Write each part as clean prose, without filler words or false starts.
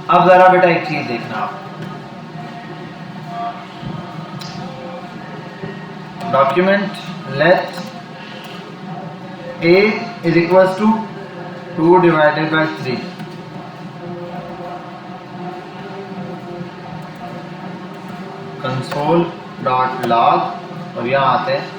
अब जरा बेटा एक चीज देखना आप, document let a is equals to 2 divided by 3, console dot log, और यहाँ आते हैं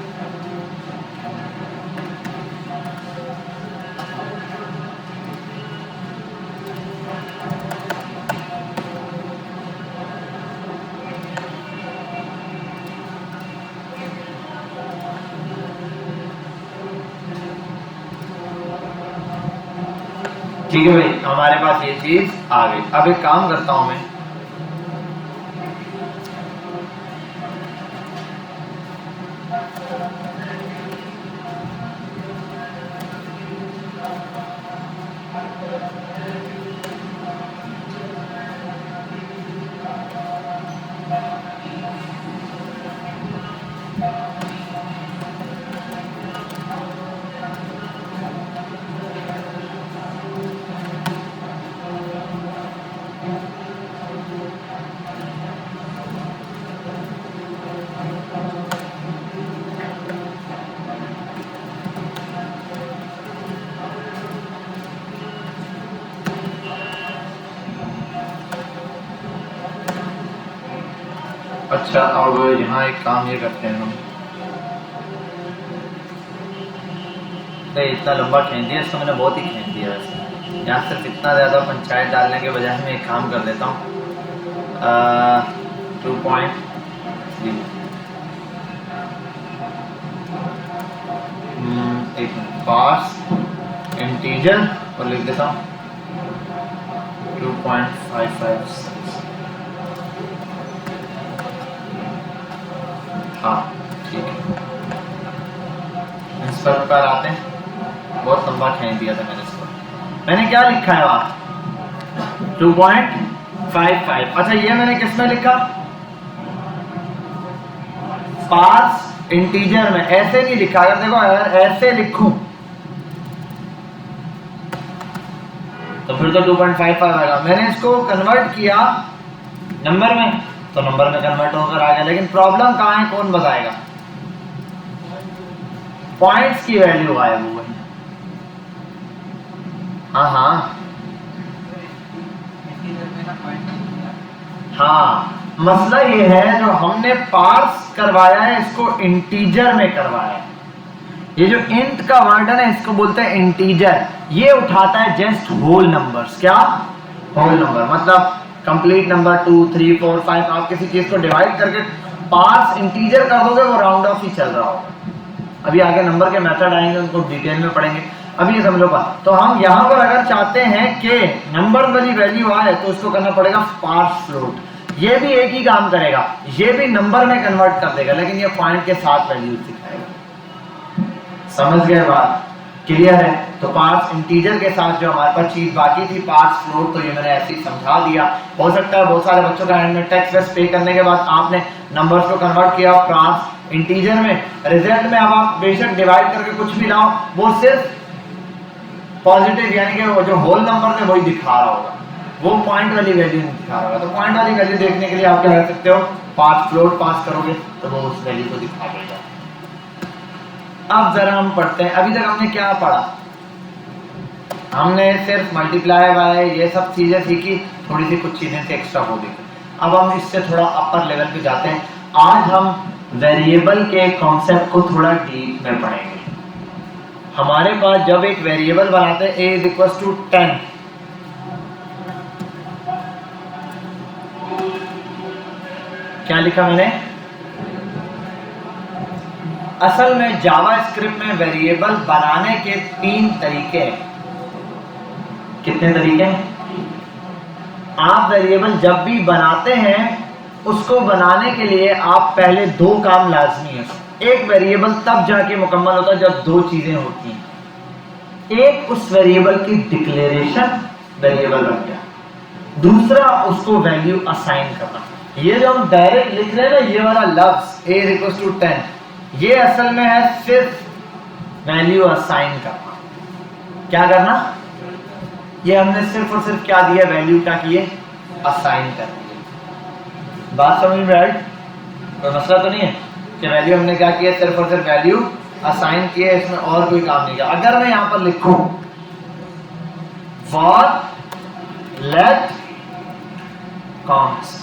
ठीक है भाई, हमारे पास ये चीज आ गई। अब एक काम करता हूं मैं, अच्छा अब यहाँ एक काम ये करते हैं हम, इतना लंबा खींच दिया इसको मैंने, बहुत ही खींच दिया वैसे। यहाँ सिर्फ इतना ज़्यादा पंचायत डालने के बजाय मैं एक काम कर देता हूँ, 2.3 एक पास इंटीजर और लिख देता हूँ 2.556। हाँ ठीक है, इस पर आते हैं। बहुत लंबा खींच दिया था मैंने इसको। मैंने क्या लिखा है वहां 2.55। अच्छा ये मैंने किस में लिखा, पार्स इंटीजर में। ऐसे नहीं लिखा, अगर देखो अगर ऐसे लिखूं तो फिर तो 2.55 आएगा। मैंने इसको कन्वर्ट किया नंबर में तो नंबर में कन्वर्ट होकर आ गया, लेकिन प्रॉब्लम कहाँ है कौन बताएगा? पॉइंट्स की वैल्यू गायब हो गई। हाँ मसला ये है जो हमने पार्स करवाया है इसको इंटीजर में करवाया है। ये जो इंट का वर्ड है ना इसको बोलते हैं इंटीजर। ये उठाता है जस्ट होल नंबर्स। क्या होल नंबर? मतलब कंप्लीट नंबर 2 3 4 5 आप किसी चीज को डिवाइड करके पार्स इंटीजर कर दोगे वो राउंड ऑफ ही चल रहा होगा। अभी आगे नंबर के मेथड आएंगे उनको डिटेल में पढ़ेंगे, अभी ये समझ लो बात। तो हम यहाँ पर अगर चाहते हैं कि नंबर वाली वैल्यू आए तो उसको करना पड़ेगा पार्स फ्लोट। ये भी एक ही काम करेगा, ये भी नंबर में कन्वर्ट कर देगा, लेकिन ये पॉइंट के साथ वैल्यू दिखाएगा। समझ गए बात? क्लियर है? तो पार्स इंटीजर के साथ जो हमारे पास चीज बाकी थी पार्स फ्लोट, तो ये मैंने ऐसे ही समझा दिया। हो सकता है बहुत सारे बच्चों का हैंड में टैक्स वेस्ट पे करने के बाद आपने नंबर्स को कन्वर्ट किया पार्स इंटीजर में, रिजल्ट में अब आप बेशक डिवाइड करके कुछ भी लाओ वो सिर्फ पॉजिटिव यानी कि वो जो होल नंबर है वही दिखा रहा होगा, वो पॉइंट वाली वैल्यू नहीं दिखा रहा होगा। तो पॉइंट वाली वैल्यू देखने के लिए आप क्या कर सकते हो, पार्स फ्लोट पास करोगे तो वो उस वैल्यू को दिखा देगा। अब जरा हम पढ़ते हैं, अभी तक हमने क्या पढ़ा? हमने सिर्फ मल्टीप्लाई वाई ये सब चीजें सीखी, थोड़ी सी कुछ चीजें से एक्स्ट्रा हो गई। अब हम इससे थोड़ा अपर लेवल पे जाते हैं। आज हम वेरिएबल के कॉन्सेप्ट को थोड़ा डीप में पढ़ेंगे। हमारे पास जब एक वेरिएबल बनाते हैं a इज इक्वल टू 10, क्या लिखा मैंने? असल में जावा स्क्रिप्ट में वेरिएबल बनाने के 3 तरीके हैं। कितने तरीके हैं? आप वेरिएबल जब भी बनाते हैं उसको बनाने के लिए आप पहले 2 काम लाजमी है। एक वेरिएबल तब जाके मुकम्मल होता है जब 2 चीजें होती हैं। एक उस वेरिएबल की डिक्लेरेशन, वेरिएबल बन गया। दूसरा उसको वैल्यू असाइन करना। ये जो हम डायरेक्ट लिख रहे हैं ना ये वाला लफ्ज a इक्वल टू 10, ये असल में है सिर्फ वैल्यू असाइन करना। क्या करना? ये हमने सिर्फ और सिर्फ क्या दिया? वैल्यू क्या किए? असाइन कर दिए। बात समझ में आई? कोई मसला तो नहीं है कि वैल्यू हमने क्या किया, सिर्फ और सिर्फ वैल्यू असाइन किए, इसमें और कोई काम नहीं किया। अगर मैं यहां पर लिखूं for let const,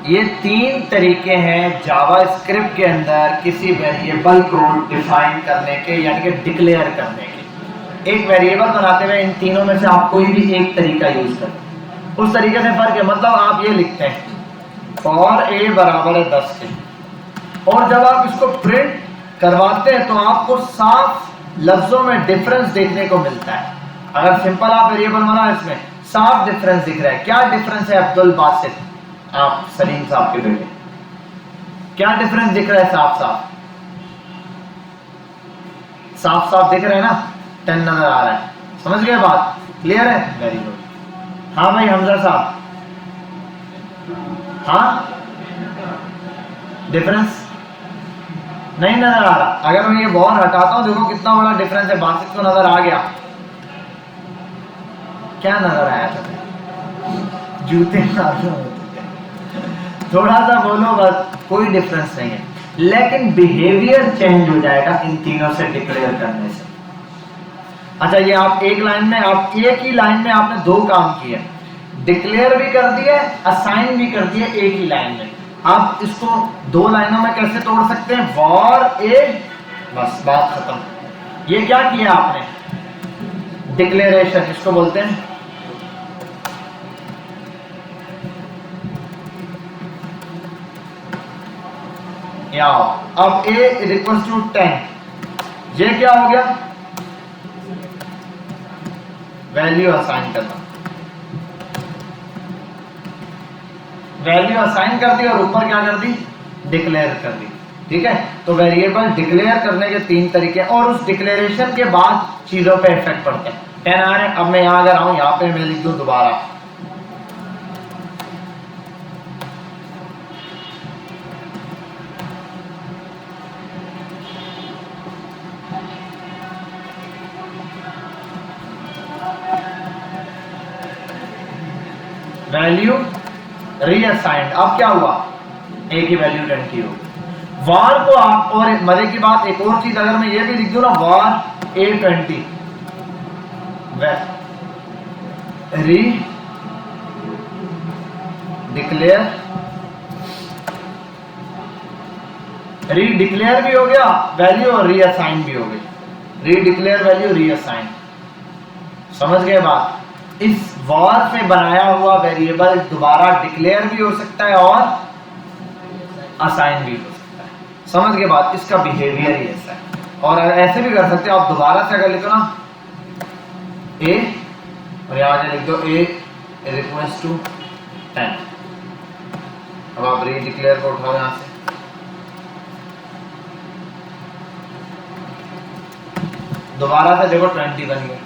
ये तीन तरीके हैं जावा स्क्रिप्ट के अंदर किसी वेरिएबल को डिफाइन करने के, यानी कि डिक्लेयर करने के। एक वेरिएबल बनाते हुए इन तीनों में से आप कोई भी एक तरीका यूज करें, उस तरीके से फर्क है। मतलब आप ये लिखते हैं फॉर ए बराबर है 10 के, और जब आप इसको प्रिंट करवाते हैं तो आपको साफ लफ्जों में डिफरेंस देखने को मिलता है। अगर सिंपल आप वेरिएबल बना, इसमें साफ डिफरेंस दिख रहा है। क्या डिफरेंस है अब्दुल बासित, आप सलीम साहब के बेटे, क्या डिफरेंस दिख रहा है? साफ साफ साफ साफ दिख रहा है ना, 10 नजर आ रहा है। समझ गए बात? क्लियर है? Very good. हाँ भाई हमजा साहब, हाँ डिफरेंस नहीं नजर आ रहा। अगर मैं ये वॉर हटाता हूं, देखो कितना बड़ा डिफरेंस है। बासित को नजर आ गया? क्या नजर आया था? जूते थोड़ा सा बोलो बस, कोई डिफरेंस नहीं है, लेकिन बिहेवियर चेंज हो जाएगा इन तीनों से डिक्लेयर करने से। अच्छा, ये आप एक लाइन में, आप एक ही लाइन में आपने दो काम किए, डिक्लेयर भी कर दिए, असाइन भी कर दिए एक ही लाइन में। आप इसको दो लाइनों में कैसे तोड़ सकते हैं? वॉर ए, बस बात खत्म। ये क्या किया आपने? डिक्लेरेशन, इसको बोलते हैं आओ। अब a इज इक्वल टू 10, ये क्या हो गया? वैल्यू असाइन करना। वैल्यू असाइन कर दी और ऊपर क्या कर दी? डिक्लेयर कर दी। ठीक है, तो वेरिएबल डिक्लेयर करने के तीन तरीके, और उस डिक्लेरेशन के बाद चीजों पे इफेक्ट पड़ते हैं। 10 आ रहे हैं। अब मैं यहां अगर आऊं, यहां पे मैं लिख दूं दोबारा वैल्यू रीअसाइंड। अब क्या हुआ? ए की वैल्यू 10 की होगी। वार को आप, और मजे की बात एक और चीज, अगर मैं ये भी लिख दूं ना वार ए 20 री डिक्लेयर, री डिक्लेयर भी हो गया वैल्यू और रीअसाइन भी हो गई। री डिक्लेयर वैल्यू, रीअसाइन। समझ गए बात? इस वॉर से बनाया हुआ वेरिएबल दोबारा डिक्लेयर भी हो सकता है और असाइन भी हो सकता है। समझ गए बात? इसका बिहेवियर ही ऐसा है। और ऐसे भी कर सकते हो आप, दोबारा से अगर लिखो ना ए, और यहां से लिख दो ए इज इक्वल टू 10। अब आप री डिक्लेयर को उठाओ यहां से, दोबारा से देखो 20 बन गया।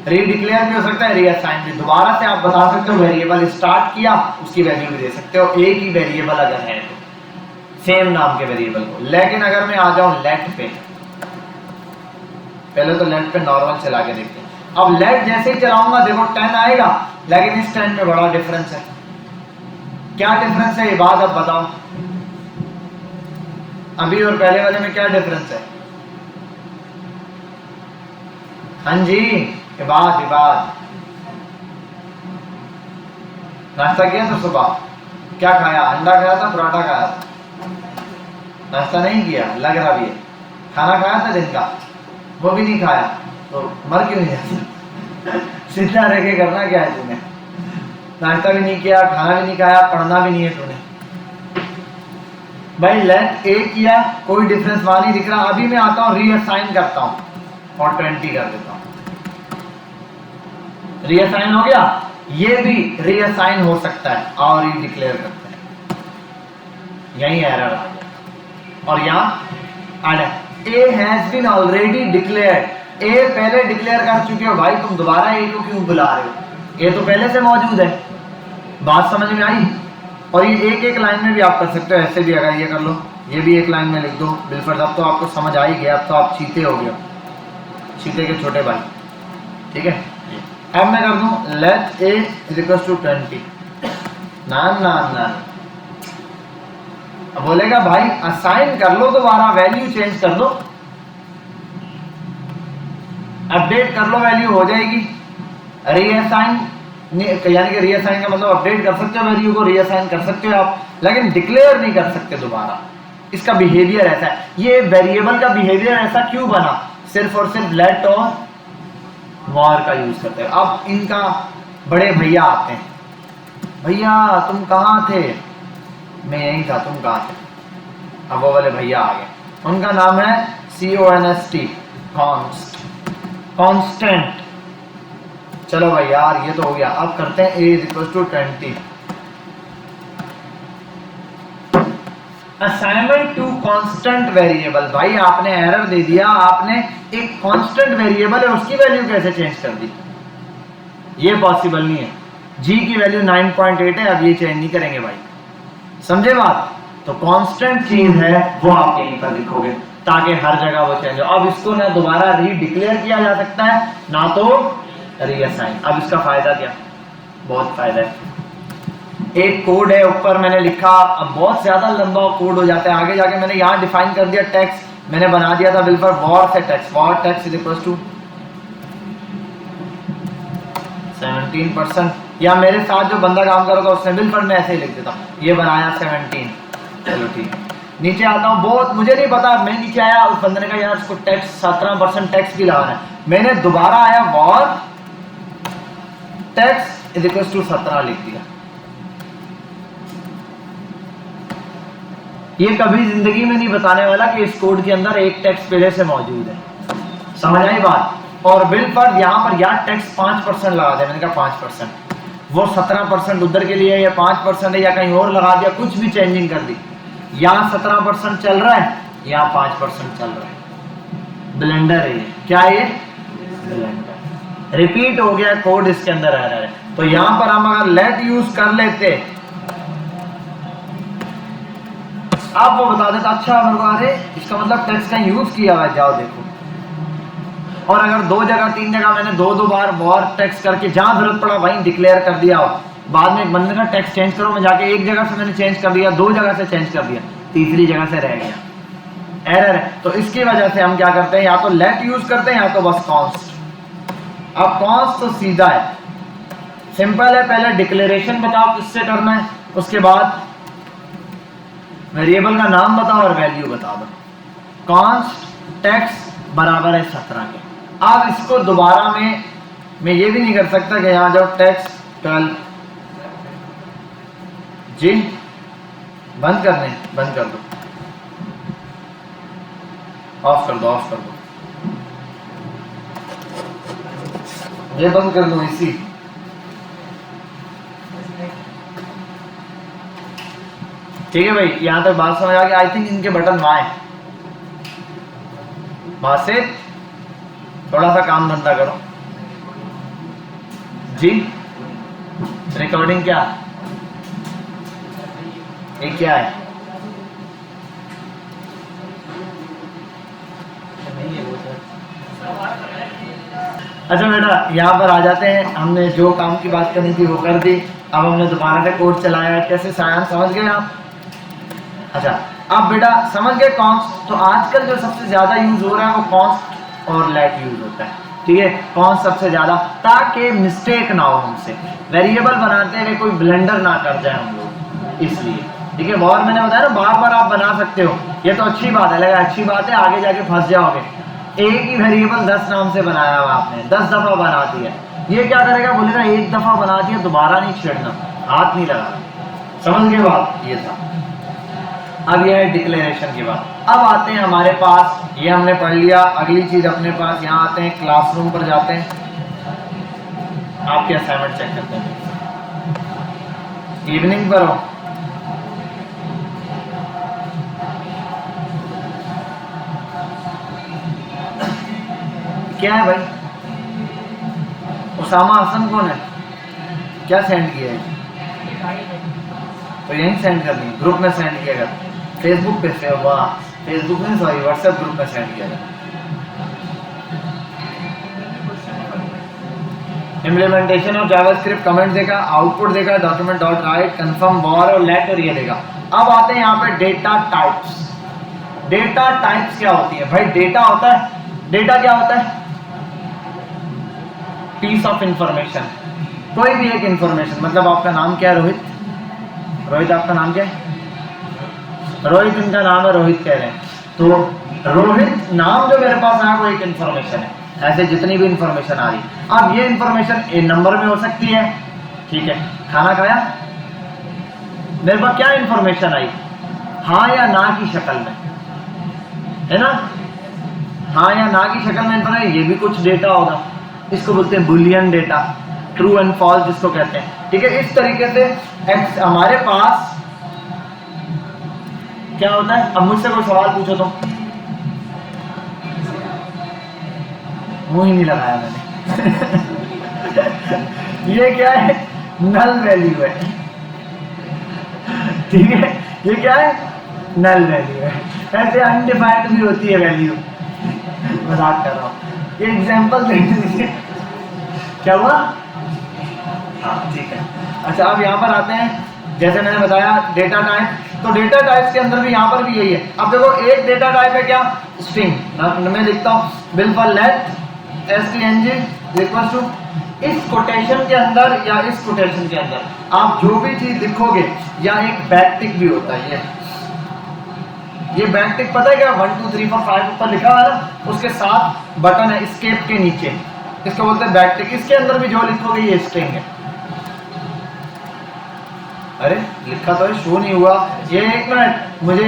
री डिक्लेयर भी हो सकता है, रीअसाइन भी। दोबारा से आप बता सकते हो वेरिएबल स्टार्ट किया, उसकी वैल्यू भी दे सकते हो, एक ही वेरिएबल अगर है तो, सेम नाम के वेरिएबल को। लेकिन अगर मैं आ जाऊं लेट पे, पहले तो लेट पे नॉर्मल चला के देखते हैं। अब लेट जैसे ही चलाऊंगा देखो 10 आएगा, लेकिन इस 10 में बड़ा डिफरेंस है। क्या डिफरेंस है ये बात अब बताओ? अभी और पहले वाले में क्या डिफरेंस है? हाँ जी, इबाद नाश्ता किया था सुबह? क्या खाया? अंडा खाया था, पराठा खाया था? नाश्ता नहीं किया, लग रहा भी है। खाना खाया था दिन का? वो भी नहीं खाया, तो मर क्यों नहीं जाता? सीधा रह के करना क्या है तूने? नाश्ता भी नहीं किया, खाना भी नहीं खाया, पढ़ना भी नहीं है तूने। भाई लेट ए किया, कोई डिफरेंस वहां नहीं दिख रहा। अभी मैं आता हूँ रीअसाइन करता हूँ और 20 कर देता हूँ। रीअसाइन हो गया। ये भी रीअसाइन हो सकता है और ये डिक्लेयर करते हैं, यही एरर आ गया। और यहाँ A has been already declared, A पहले डिक्लेयर कर चुके हो भाई, तुम दोबारा ए को क्यों बुला रहे हो? ए तो पहले से मौजूद है। बात समझ में आई? और ये एक एक लाइन में भी आप कर सकते हो, ऐसे भी अगर ये कर लो, ये भी एक लाइन में लिख दो बिलफर्ज। अब तो आपको समझ आ ही गया, अब तो आप चीते हो गए, चीते के छोटे भाई। ठीक है, अब मैं कर दूं let a is equal to 20। ना ना ना, अब बोलेगा भाई असाइन कर लो दोबारा, वैल्यू चेंज कर दो, अपडेट कर लो, वैल्यू हो जाएगी। रीअसाइन यानी कि रीअसाइन का मतलब अपडेट कर सकते हो, वैल्यू को रीअसाइन कर सकते हो आप, लेकिन डिक्लेयर नहीं कर सकते दोबारा। इसका बिहेवियर ऐसा है। ये वेरिएबल का बिहेवियर ऐसा क्यों बना? सिर्फ और सिर्फ लेट और वॉर का यूज करते हैं। अब इनका बड़े भैया आते हैं, भैया तुम कहाँ थे? मैं यहीं था, तुम कहाँ थे? अब वो वाले भैया आ गए, उनका नाम है CONST, कांस्टेंट। चलो भाई यार ये तो हो गया। अब करते हैं A = 20। Assignment to constant variable. भाई आपने एरर दे दिया, आपने एक कांस्टेंट वेरिएबल है उसकी वैल्यू कैसे चेंज कर दी? ये पॉसिबल नहीं है। G की वैल्यू 9.8 है, अब ये चेंज नहीं करेंगे भाई, समझे बात? तो कांस्टेंट चीज है वो आप यहीं पर लिखोगे ताकि हर जगह वो चेंज हो। अब इसको ना दोबारा रीडिक्लेयर किया जा सकता है ना तो रीअसाइन। अब इसका फायदा क्या? बहुत फायदा है। एक कोड है ऊपर मैंने लिखा, अब बहुत ज्यादा लंबा कोड हो जाता है, आगे जाके मैंने यहाँ डिफाइन कर दिया टेक्स्ट, मैंने बना दिया था बिल्कुल वॉर से टेक्स्ट, वॉर टेक्स्ट = 17%। या मेरे साथ जो बंदा काम कर रहा था उसने बिल्कुल मैं ऐसे ही लिख देता, ये बनाया 17। चलो ठीक है, नीचे आता हूँ, बहुत मुझे नहीं पता, मैं नीचे आया, उस बंदे ने कहा यार इसको टेक्स्ट 17% टेक्स्ट भी लगाना है, मैंने दोबारा आया वॉर टेक्स्ट = 17 लिख दिया। ये कभी जिंदगी में नहीं बताने वाला कि इस कोड के अंदर एक टेक्स्ट पहले से मौजूद है, समझ आई बात? और बिल पर यहाँ पर यार टेक्स्ट 5% लगा दे, मैंने कहा 5%, वो 17% उधर के लिए या 5% है या कहीं और लगा दिया, कुछ भी चेंजिंग कर दी, यहाँ 17% चल रहा है, यहाँ 5% चल रहा है। ब्लेंडर है ये, क्या है ये? ब्लेंडर। रिपीट हो गया कोड इसके अंदर आ रहा है। तो यहाँ पर हम अगर लेट यूज कर लेते, अब वो बता देता अच्छा मेरे को, अरे इसका मतलब टेक्स्ट का यूज किया हुआ है, जाओ देखो। और अगर 2 जगह 3 जगह मैंने 2 बार वॉर टेक्स्ट करके जहां जरूरत पड़ा वहीं डिक्लेयर कर दिया हो, बाद में एक बंदे का टेक्स्ट चेंज करो, मैं जाके एक जगह से मैंने चेंज कर दिया, 2 जगह से चेंज कर दिया, तीसरी जगह से रह गया, एरर है। तो इसकी वजह से हम क्या करते हैं, या तो लेट यूज करते हैं या तो बस कॉन्स्ट। अब कॉन्स्ट तो सीधा है, सिंपल है, पहले डिक्लेरेशन बताओ किससे करना है, उसके बाद वेरिएबल का नाम बताओ और वैल्यू बता दो। कॉन्स्ट टेक्स्ट बराबर है 17 के। अब इसको दोबारा मैं ये भी नहीं कर सकता कि यहाँ जाओ टेक्स्ट 12 जी, बंद कर दो, ऑफ कर दो, ये बंद कर दो इसी। ठीक है भाई, यहां तक बात समझ आ गई। आई थिंक इनके बटन वहां है, वहां से थोड़ा सा काम धंधा करो जी। रिकॉर्डिंग क्या, ये क्या है? अच्छा बेटा, यहाँ पर आ जाते हैं, हमने जो काम की बात करनी थी वो कर दी, अब हमने दोबारा से कोड चलाया है, कैसे सायन समझ गए आप? अच्छा अब बेटा समझ गए कॉन्स्ट। तो आजकल जो सबसे ज्यादा यूज हो रहा है वो कॉन्स्ट और लेट यूज होता है, ठीक है? कॉन्स्ट सबसे ज्यादा, ताकि मिस्टेक ना हो हमसे, वेरिएबल बनाते हैं कोई ब्लेंडर ना कर जाए हम लोग, इसलिए। ठीक है, वॉर मैंने बताया ना बार बार आप बना सकते हो, ये तो अच्छी बात है, लगा अच्छी बात है, आगे जाके फंस जाओगे। एक ही वेरिएबल 10 नाम से बनाया हुआ आपने, 10 दफा बना दिया, ये क्या करेगा, बोलेगा एक दफा बना दिया दोबारा नहीं छेड़ना, हाथ नहीं लगाना, समझ गए बात? ये था। अब यह है डिक्लेरेशन की बात। अब आते हैं हमारे पास, ये हमने पढ़ लिया, अगली चीज अपने पास यहाँ आते हैं, क्लासरूम पर जाते हैं, आपके असाइनमेंट चेक करते हैं, इवनिंग पर हो। क्या है भाई? उसामा हसन कौन है? क्या सेंड किया है? तो यहीं सेंड करनी, ग्रुप में सेंड किया कर, फेसबुक पे से, वाह, फेसबुक में सॉरी व्हाट्सएप ग्रुप में सेंड किया कर। इम्प्लीमेंटेशन ऑफ जावास्क्रिप्ट कमेंट देगा, आउटपुट देगा, document dot right, confirm, war और लेट और ये देगा। अब आते हैं यहाँ पे डेटा टाइप्स। डेटा टाइप्स क्या होती है भाई? डेटा होता है, डेटा क्या होता है? पीस ऑफ इंफॉर्मेशन, कोई भी एक इंफॉर्मेशन। मतलब आपका नाम क्या है? रोहित। रोहित आपका नाम क्या है? रोहित इनका नाम है, रोहित कह रहे हैं। तो रोहित नाम जो मेरे पास आया वो एक इंफॉर्मेशन है। ऐसे जितनी भी इंफॉर्मेशन आ रही, अब ये इंफॉर्मेशन ए नंबर में हो सकती है, ठीक है। खाना खाया, मेरे पास क्या इंफॉर्मेशन आई? हाँ या ना की शक्ल में, है ना? हाँ या ना की शक्ल में इंफॉर्मेशन, ये भी कुछ डेटा होगा। इसको बोलते हैं boolean data, true and false जिसको कहते हैं, ठीक है। इस तरीके से हमारे पास क्या होता है। अब मुझसे कोई सवाल पूछो तो, मुंह ही नहीं लगाया मैंने। ये क्या है? नल वैल्यू है, ठीक है। ये क्या है? नल वैल्यू है। ऐसे अनडिफाइंड भी होती है वैल्यू, मजाक कर रहा हूँ। ये एग्जांपल दे दीजिए, क्या हुआ? हाँ ठीक है। अच्छा अब यहाँ पर आते हैं, जैसे मैंने बताया डेटा टाइप। तो डेटा टाइप्स के अंदर भी यहाँ पर भी यही है। अब देखो एक डेटा टाइप है क्या? स्ट्रिंग। मैं लिखता हूँ बिल for let stng equal to, इस कोटेशन के अंदर या इस कोटेशन के अंदर आप जो भी चीज लिखोगे, या एक बैकटिक भी होता है। ये बैकटिक पता है क्या? 1 2 3 4 5 ऊपर लिखा है ना, उसके साथ बटन है एस्केप के नीचे, इसको बोलते हैं बैकटिक। इसके अंदर भी जो लिखोगे ये स्ट्रिंग है। अरे लिखा तो है, शो नहीं हुआ। ये एक मिनट, मुझे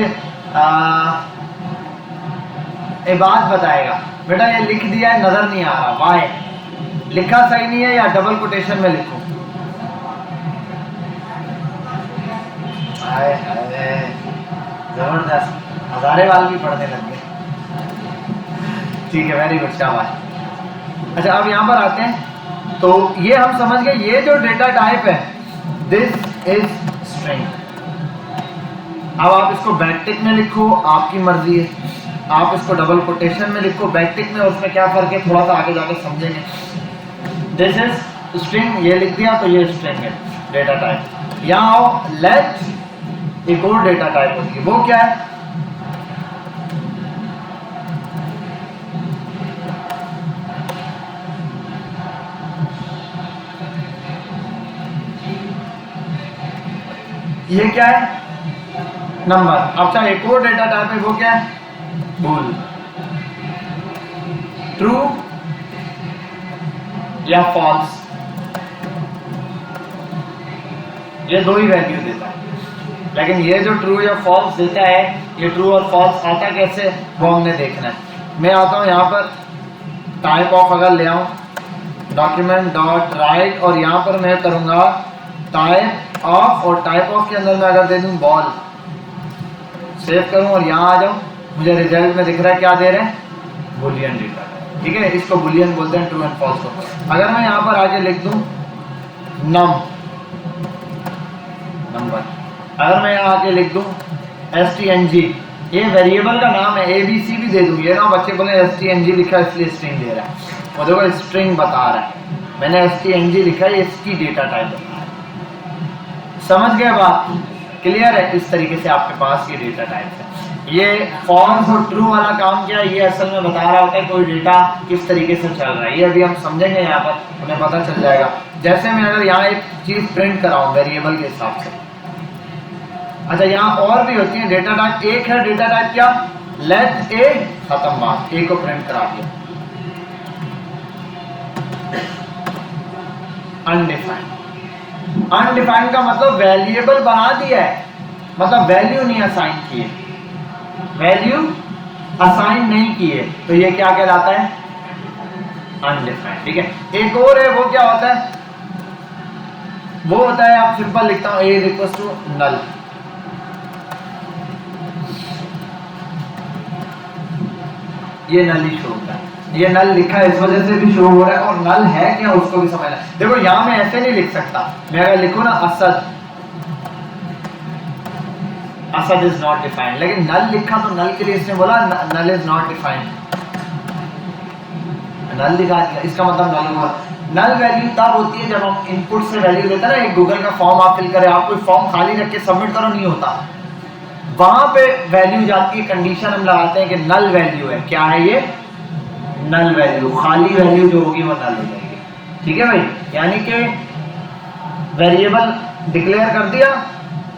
एक बात बताएगा बेटा, ये लिख दिया है, नजर नहीं आ रहा, वाई लिखा सही नहीं है या डबल कोटेशन में लिखूं? हाय हाय जबरदस्त, हजारे वाल भी पढ़ने लग गए। ठीक है, वेरी गुड, शाबाश। अच्छा अब यहाँ पर आते हैं, तो ये हम समझ गए, ये जो डेटा टाइप है दिस इज स्ट्रिंग। अब आप इसको बैकटिक में लिखो, आपकी मर्जी है। आप इसको डबल कोटेशन में लिखो, बैकटिक में, उसमें क्या फर्क है थोड़ा सा आगे जाके समझेंगे। दिस इज स्ट्रिंग, ये लिख दिया तो ये स्ट्रिंग है, डेटा टाइप। यहाँ आओ, लेट एक और डेटा टाइप होती है, वो क्या है? ये क्या है? नंबर। अच्छा एक और डेटा टाइप है, वो क्या है? बूल। ट्रू या फॉल्स, ये दो ही वैल्यू देता है। लेकिन ये जो ट्रू या फॉल्स देता है, ये ट्रू और फॉल्स आता कैसे, वो हमने देखना है। मैं आता हूं यहाँ पर, टाइप ऑफ अगर ले आऊं, डॉक्यूमेंट डॉट राइट, और यहाँ पर मैं करूंगा टाइप ऑफ, और टाइप ऑफ के अंदर मैं अगर दे दूं बॉल, सेव करूं और यहाँ आ जाऊं, मुझे रिजल्ट में दिख रहा है क्या दे रहे हैं? बुलियन डेटा, ठीक है। इसको बुलियन बोलते हैं, ट्रू एंड फॉल्स को। अगर मैं यहाँ पर आके लिख दूं नंबर, अगर मैं यहाँ आके लिख दूं stng, ये वेरिएबल का नाम है, abc भी दे दूं, ये ना बच्चे बोले stng लिखा इसलिए स्ट्रिंग दे रहा है, वो देखो स्ट्रिंग बता रहा है, मैंने stng लिखा है, इसकी डेटा टाइप बता रहा है। समझ गए बात? क्लियर है? इस तरीके से आपके पास ये डेटा टाइप है। ये फॉल्स और ट्रू वाला काम क्या है, ये असल में बता रहा होता है कोई डेटा किस तरीके से चल रहा है। ये अभी हम समझेंगे, यहाँ पर हमें पता चल जाएगा। जैसे मैं अगर यहाँ एक चीज प्रिंट कराऊं वेरिएबल के हिसाब से, अच्छा यहाँ और भी होती है डेटा टाइप। एक है डेटा टाइप क्या? लेट ए, खत्म बात, ए को प्रिंट करा दिया। अनडिफाइंड, अनडिफाइंड का मतलब वेरिएबल बना दिया है, मतलब वैल्यू नहीं असाइन की है, वैल्यू असाइन नहीं की है, तो ये क्या कहलाता है? अनडिफाइंड, ठीक है। एक और है, वो क्या होता है? वो होता है, आप सिंपल लिखता हूं ए इक्वल्स टू नल, ये नल ही शो होता है। ये नल लिखा है इस वजह से भी शो हो रहा है, और नल है क्या उसको भी समझना। देखो यहां मैं ऐसे नहीं लिख सकता, मैं अगर लिखूं ना Asad, Asad is not defined, लेकिन नल लिखा तो नल के लिए इसने बोला नल इज नॉट डिफाइंड, नल लिखा दिया, इसका मतलब नल हुआ। नल वैल्यू तब होती है जब हम इनपुट से वैल्यू लेते हैं ना, एक गूगल का फॉर्म आप फिल करें, आप कोई फॉर्म खाली रख के सबमिट करो, नहीं होता, वहां पे वैल्यू जाती है, कंडीशन हम लगाते हैं कि नल वैल्यू है। क्या है ये? नल वैल्यू, खाली वैल्यू जो होगी वो नल हो जाएगी। ठीक है भाई, यानी कि वेरिएबल डिक्लेयर कर दिया,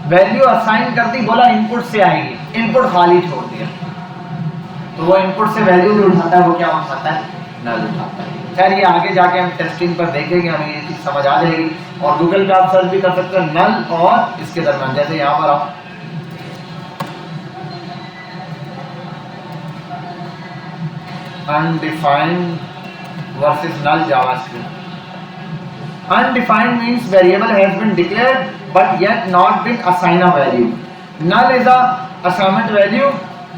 वैल्यू असाइन कर दी, बोला इनपुट से आएगी, इनपुट खाली छोड़ दिया, तो वो इनपुट से वैल्यू जो उठाता है वो क्या उठाता है? नल उठाता है। खैर ये आगे जाके हम टेस्टिंग पर देखेंगे, हमें ये चीज समझ आ जाएगी। और गूगल पे आप सर्च भी कर सकते हो नल और इसके दरम्यान, जैसे यहाँ पर आओ, undefined versus null JavaScript. Undefined means variable has been declared but yet not been assigned a value. Null is a assignment value.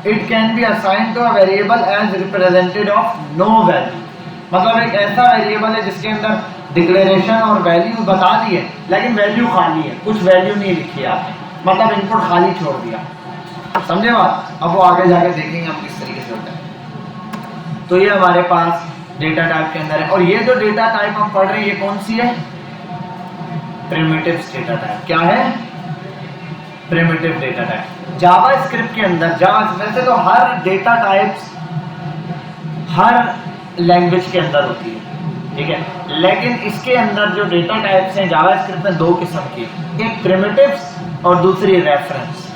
It can be assigned to a variable as represented of no value. मतलब एक ऐसा variable है जिसके अंदर declaration और value बता दी है लेकिन वैल्यू खाली है, कुछ वैल्यू नहीं लिखी है आपने, मतलब इनपुट खाली छोड़ दिया। समझे बात? अब वो आगे जाके देखेंगे हम किस तरीके से होता है। तो ये हमारे पास डेटा टाइप के अंदर है, और ये जो डेटा टाइप हम पढ़ रहे हैं ये कौन सी है? Primitive data type. क्या है? Primitive data type. जावास्क्रिप्ट के अंदर, वैसे तो हर डेटा टाइप्स हर लैंग्वेज के अंदर होती है, ठीक है, लेकिन इसके अंदर जो डेटा टाइप्स हैं जावास्क्रिप्ट में दो किस्म की, एक प्रिमिटिव्स और दूसरी रेफरेंस।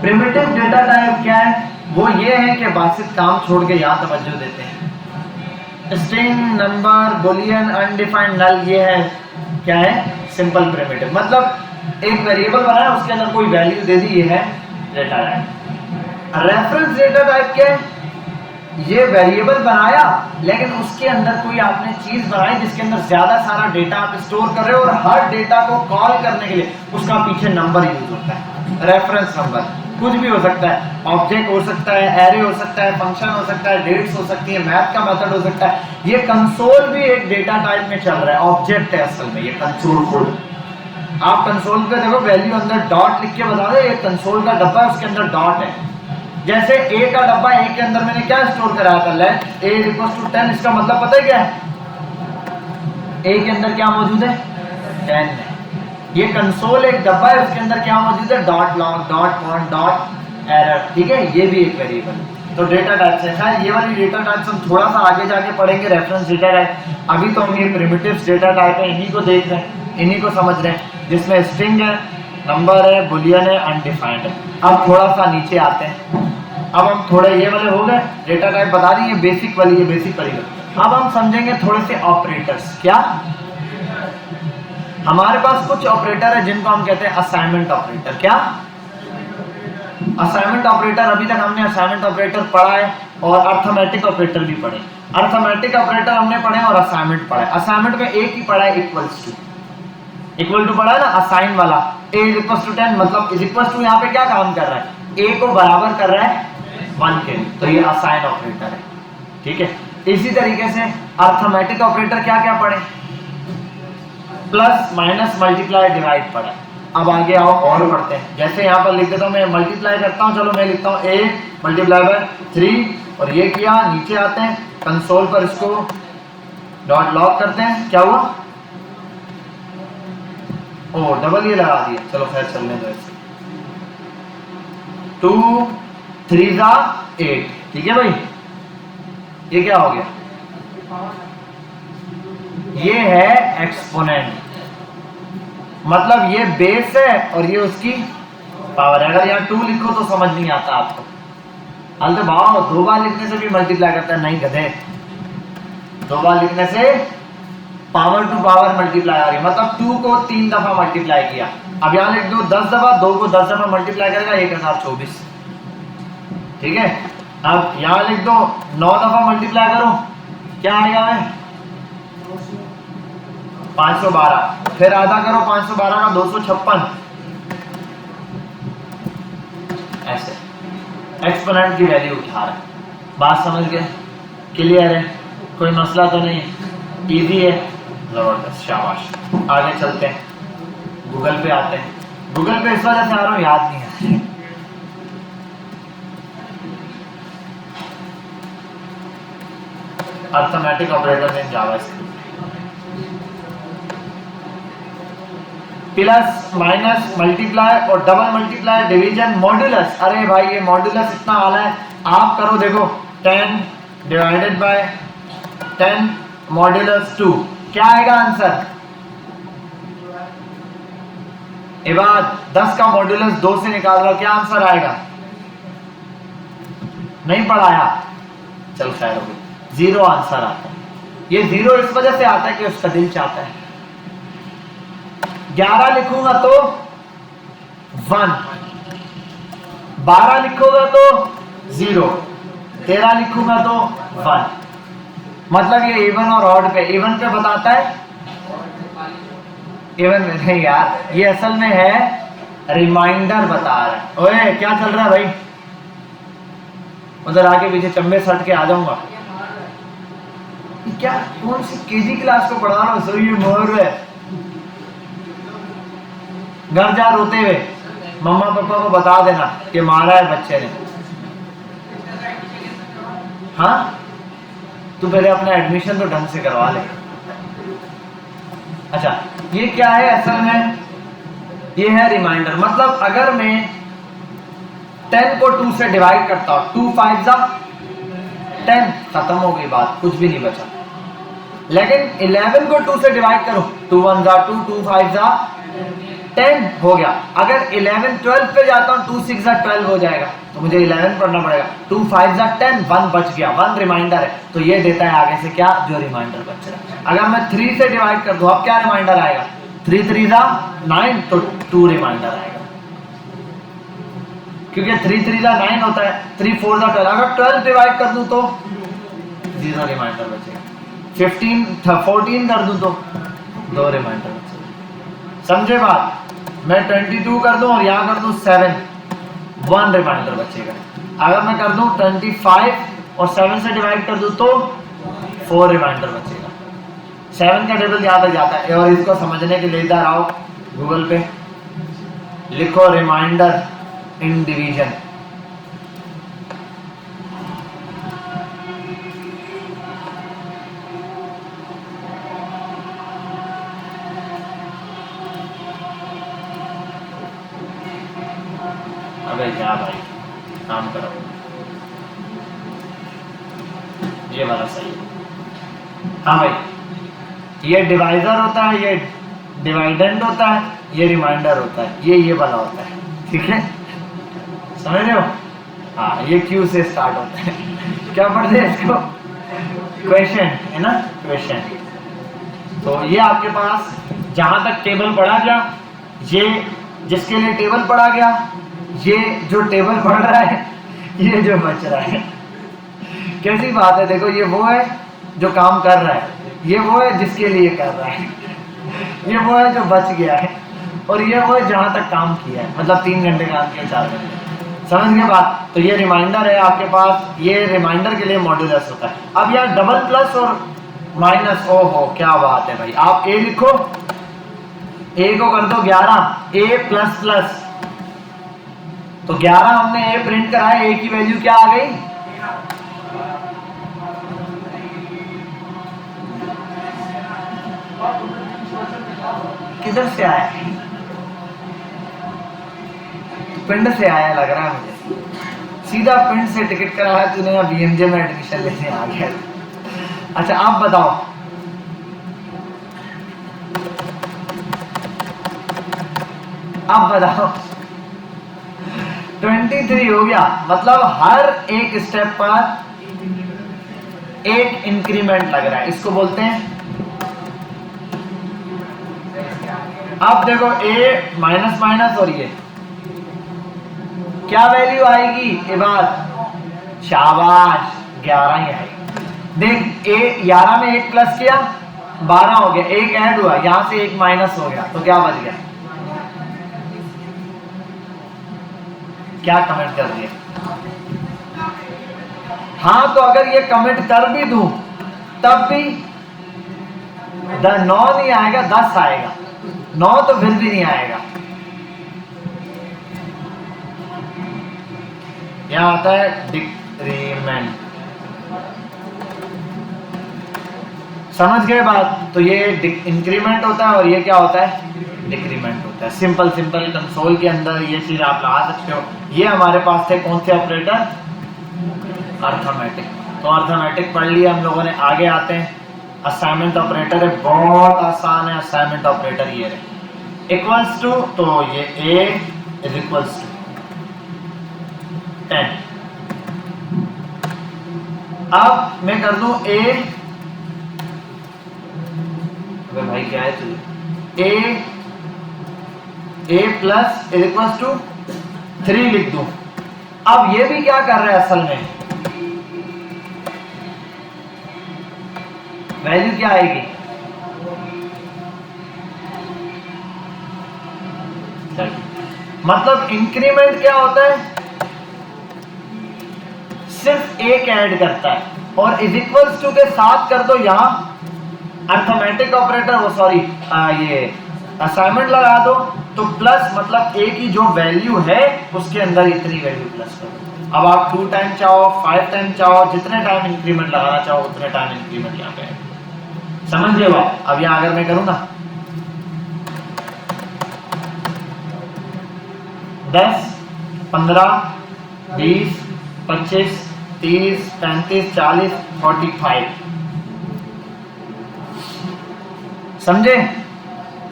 प्रिमिटिव डेटा टाइप क्या है? वो ये है कि बासित काम छोड़ के यहाँ तवज्जो देते हैं। स्ट्रिंग, नंबर, बुलियन, अनडिफाइंड, नल, ये है क्या है? Simple primitive. मतलब एक वेरिएबल बनाया उसके अंदर कोई वैल्यू दे दी, ये है data type. Reference data type क्या है? ये वेरिएबल बनाया लेकिन उसके अंदर कोई आपने चीज बनाई जिसके अंदर ज्यादा सारा डेटा आप स्टोर कर रहे हो, और हर डेटा को कॉल करने के लिए उसका पीछे नंबर यूज होता है। रेफरेंस नंबर कुछ भी हो सकता है, ऑब्जेक्ट हो सकता है, एरे हो सकता है, फंक्शन हो सकता है, डेट्स हो सकती है, मैथ का मेथड हो सकता है। ये कंसोल भी एक डेटा टाइप में चल रहा है, ऑब्जेक्ट है असल में ये कंसोल कोड। आप कंसोल पे देखो वैल्यू अंदर डॉट लिख के बता दो, ये कंसोल का डब्बा है उसके अंदर डॉट है। जैसे ए का डब्बा, ए के अंदर मैंने क्या स्टोर कराया था? Let a equals to 10। इसका मतलब पता है क्या है? ए के अंदर क्या मौजूद है? 10 है। ये कंसोल एक डब्बा है, उसके अंदर क्या मौजूद है? Dot log, dot point, dot error, ठीक है, ये भी एक वेरिएबल। तो डेटा टाइप्स है। खैर ये वाली डेटा टाइप्स हम थोड़ा सा आगे जाके पढ़ेंगे, रेफरेंस डेटा टाइप। अभी तो हम ये प्रिमिटिव्स डेटा टाइप है, इन्हीं को देख रहे हैं, इन्हीं को समझ रहे हैं, जिसमें स्ट्रिंग है, नंबर है, बुलियन है, अनडिफाइंड है। अब थोड़ा सा नीचे आते हैं। अब हम थोड़े ये वाले हो गए, डेटा टाइप बता दी, ये बेसिक वाली, ये बेसिक वाली। अब हम समझेंगे थोड़े से ऑपरेटर्स। क्या? हमारे पास कुछ ऑपरेटर है जिनको हम कहते हैं असाइनमेंट ऑपरेटर। क्या? Assignment operator. अभी तक हमने असाइनमेंट ऑपरेटर पढ़ा है और अर्थमेटिक ऑपरेटर भी पढ़े। अर्थमेटिक ऑपरेटर हमने पढ़े और असाइनमेंट पढ़ा है। असाइनमेंट में एक ही पढ़ा है, इक्वल्स टू। इक्वल टू पढ़ा है ना, असाइन वाला। ए इज इक्वल टू 10, मतलब इज इक्वल टू यहाँ पे क्या काम कर रहा है? ए को बराबर कर रहा है 1 के, तो ये असाइन ऑपरेटर है, ठीक है। इसी तरीके से अर्थमेटिक ऑपरेटर क्या क्या पढ़े? प्लस, माइनस, मल्टीप्लाई, डिवाइड पढ़े। अब आगे आओ और पढ़ते हैं। जैसे यहाँ पर लिख देता हूँ, मैं मल्टीप्लाई करता हूँ, चलो मैं लिखता हूँ ए मल्टीप्लाई बाय 3, और ये किया। नीचे आते हैं कंसोल पर, इसको डॉट लॉग करते हैं, क्या हुआ? ओ डबल ये लगा दिया, चलो खैर चलने दो ऐसे। 2 3 8, ठीक है भाई। ये क्या हो गया? ये है एक्सपोनेंट, मतलब ये बेस है और ये उसकी पावर है। अगर यहाँ 2 लिखो तो समझ नहीं आता आपको। हाल तो भाव 2 बार लिखने से भी मल्टीप्लाई करता है, नहीं गधे। 2 बार लिखने से पावर टू पावर मल्टीप्लाई आ रही है, मतलब 2 को 3 दफा मल्टीप्लाई किया। अब यहाँ लिख दो 10 दफा, 2 को 10 दफा मल्टीप्लाई करेगा 1024, ठीक है। अब यहाँ लिख दो 9 दफा मल्टीप्लाई करो, क्या आएगा? मैं 512, फिर आधा करो 512 का 256, ऐसे एक्सपोनेंट की वैल्यू उठा रहे। बात समझ गए? क्लियर है? कोई मसला तो नहीं? इजी है, जबरदस्त, शाबाश। आगे चलते हैं, गूगल पे आते हैं। गूगल पे इस वजह से आ रहा हूँ, याद नहीं है। Arithmetic operator in JavaScript. Plus minus multiply और डबल मल्टीप्लाई डिवीजन मॉड्यूलस। अरे भाई ये मॉड्यूलस इतना आला है, आप करो देखो 10 डिवाइडेड बाय 10 मॉड्यूलस 2, क्या आएगा आंसर? ये बात 10 का मॉड्यूलस 2 से निकाल रहा, क्या आंसर आएगा? नहीं पढ़ाया, चल खैर हो गई, 0 आंसर आता है। ये 0 इस वजह से आता है कि उसका दिल चाहता है। 11 लिखूंगा तो 1, 12 लिखूंगा तो 0, 13 लिखूंगा तो 1। मतलब ये इवन और ऑड पे, इवन पे बताता है, इवन में नहीं यार, ये असल में है रिमाइंडर बता रहा है। ओए क्या चल रहा है भाई? उधर आके पीछे चंबे सट के आ जाऊंगा। क्या कौन सी केजी क्लास को पढ़ा रहा हूँ? सो ये मोर है, घर जा रोते हुए मम्मा पापा को बता देना कि मारा है बच्चे ने। हाँ तू पहले अपना एडमिशन तो ढंग से करवा ले। अच्छा ये क्या है असल में? ये है रिमाइंडर। मतलब अगर मैं 10 को 2 से डिवाइड करता हूं, 2 5 जा 10, खत्म हो गई बात, कुछ भी नहीं बचा। लेकिन 11 को 2 से डिवाइड करूं, 2 1 जा 2, 2 5 जा 10 हो गया। अगर 11 12 पे जाता हूं, 2 6 जा 12 हो जाएगा, तो मुझे 11 पढ़ना पड़ेगा। 2 5 जा 10, 1 बच गया, 1 रिमाइंडर है, तो ये देता है आगे से क्या? जो रिमाइंडर बच रहा है। अगर मैं 3 से डिवाइड कर दूं, अब क्या रिमाइंडर आएगा? 3 3 जा 9, तो 2 रिमाइंडर आएगा, क्योंकि 3 3 जा 9 होता है, 3 4 जा 12। अगर 12 डिवाइड कर दूं तो 0 रिमाइंडर बचेगा। 14 कर दूं तो 2 रिमाइंडर बचेगा। समझे बात? मैं 22 कर दूं और यहाँ कर दूं 7, 1 रिमाइंडर बचेगा। अगर मैं कर दूं 25 और 7 से डिवाइड कर दूं तो 4 रिमाइंडर बचेगा। 7 का टेबल यहाँ तक जाता है। और इसको समझने के लिए इधर आओ, गूगल पे लिखो रिमाइंडर इन डिवीजन। अबे क्या भाई, काम करो, ये वाला सही है। हाँ भाई, ये डिवाइजर होता है, ये डिवाइडेंड होता है, ये रिमाइंडर होता है, ये वाला होता है। ठीक है, समझ रहे हो? हाँ, ये क्यू से स्टार्ट होता है। क्या पढ़ते हैं इसको? क्वेश्चन है ना, क्वेश्चन। तो ये आपके पास जहां तक टेबल पढ़ा गया, ये जिसके लिए टेबल पढ़ा गया, ये जो टेबल पढ़ रहा है, ये जो बच रहा है। कैसी बात है? देखो ये वो है जो काम कर रहा है, ये वो है जिसके लिए कर रहा है, ये वो है जो बच गया है, और ये वो है जहां तक काम किया है। मतलब 3 घंटे काम किया, 4 घंटे। समझ गए बात? तो ये रिमाइंडर है आपके पास, ये रिमाइंडर के लिए मॉड्यूलस होता है। अब यहाँ डबल प्लस और माइनस, ओहो क्या बात है भाई। आप ए लिखो, ए को कर दो 11, ए प्लस प्लस, तो 11 हमने ए प्रिंट करा है, ए की वैल्यू क्या आ गई? किधर से आया? पिंड से आया लग रहा है मुझे। सीधा पिंड से टिकट करा है तूने, या बीएमजे में एडमिशन लेने आ गया। अच्छा आप बताओ, आप बताओ 23 हो गया। मतलब हर एक स्टेप पर एक इंक्रीमेंट लग रहा है, इसको बोलते हैं। अब देखो ए माइनस माइनस, और ये क्या वैल्यू आएगी? ये बात शाबाश, 11 ही आएगी। देख ए 11 में 1 प्लस किया 12 हो गया, 1 ऐड हुआ, यहां से 1 माइनस हो गया, तो क्या बच गया? क्या कमेंट कर दिया? हाँ तो अगर ये कमेंट कर भी दूं तब भी 9 नहीं आएगा, 10 आएगा। 9 तो फिर भी नहीं आएगा। यहां आता है डिक्रीमेंट। समझ गए बात? तो ये इंक्रीमेंट होता है और ये क्या होता है? डिक्रीमेंट होता है। सिंपल सिंपल कंसोल के अंदर ये चीज आप लगा सकते हो। ये हमारे पास थे कौन से ऑपरेटर? अर्थमेटिक। तो अर्थमेटिक पढ़ लिया हम लोगों ने। आगे आते हैं असाइनमेंट ऑपरेटर है, बहुत आसान है असाइनमेंट ऑपरेटर। ये रहे इक्वल्स टू, तो ये a इज इक्वल्स टू 10। अब मैं कर दूं a, अबे भाई क्या है तुझे, a plus is equals to 3 लिख दूं। अब ये भी क्या कर रहा है असल में, वैल्यू क्या आएगी? मतलब इंक्रीमेंट क्या होता है? सिर्फ एक ऐड करता है, और इज इक्वल्स टू के साथ कर दो यहां अर्थमेटिक ऑपरेटर, वो सॉरी ये असाइनमेंट लगा दो, तो प्लस मतलब ए की जो वैल्यू है उसके अंदर इतनी वैल्यू प्लस कर दो। अब आप 2 टाइम चाहो, 5 टाइम चाहो, जितने टाइम इंक्रीमेंट लगाना चाहो उतने टाइम इंक्रीमेंट यहाँ पे समझ गए बात। अब यहाँ अगर मैं करूँ ना 10, 15, 20, 25, 30, 35, 40, 45, समझे?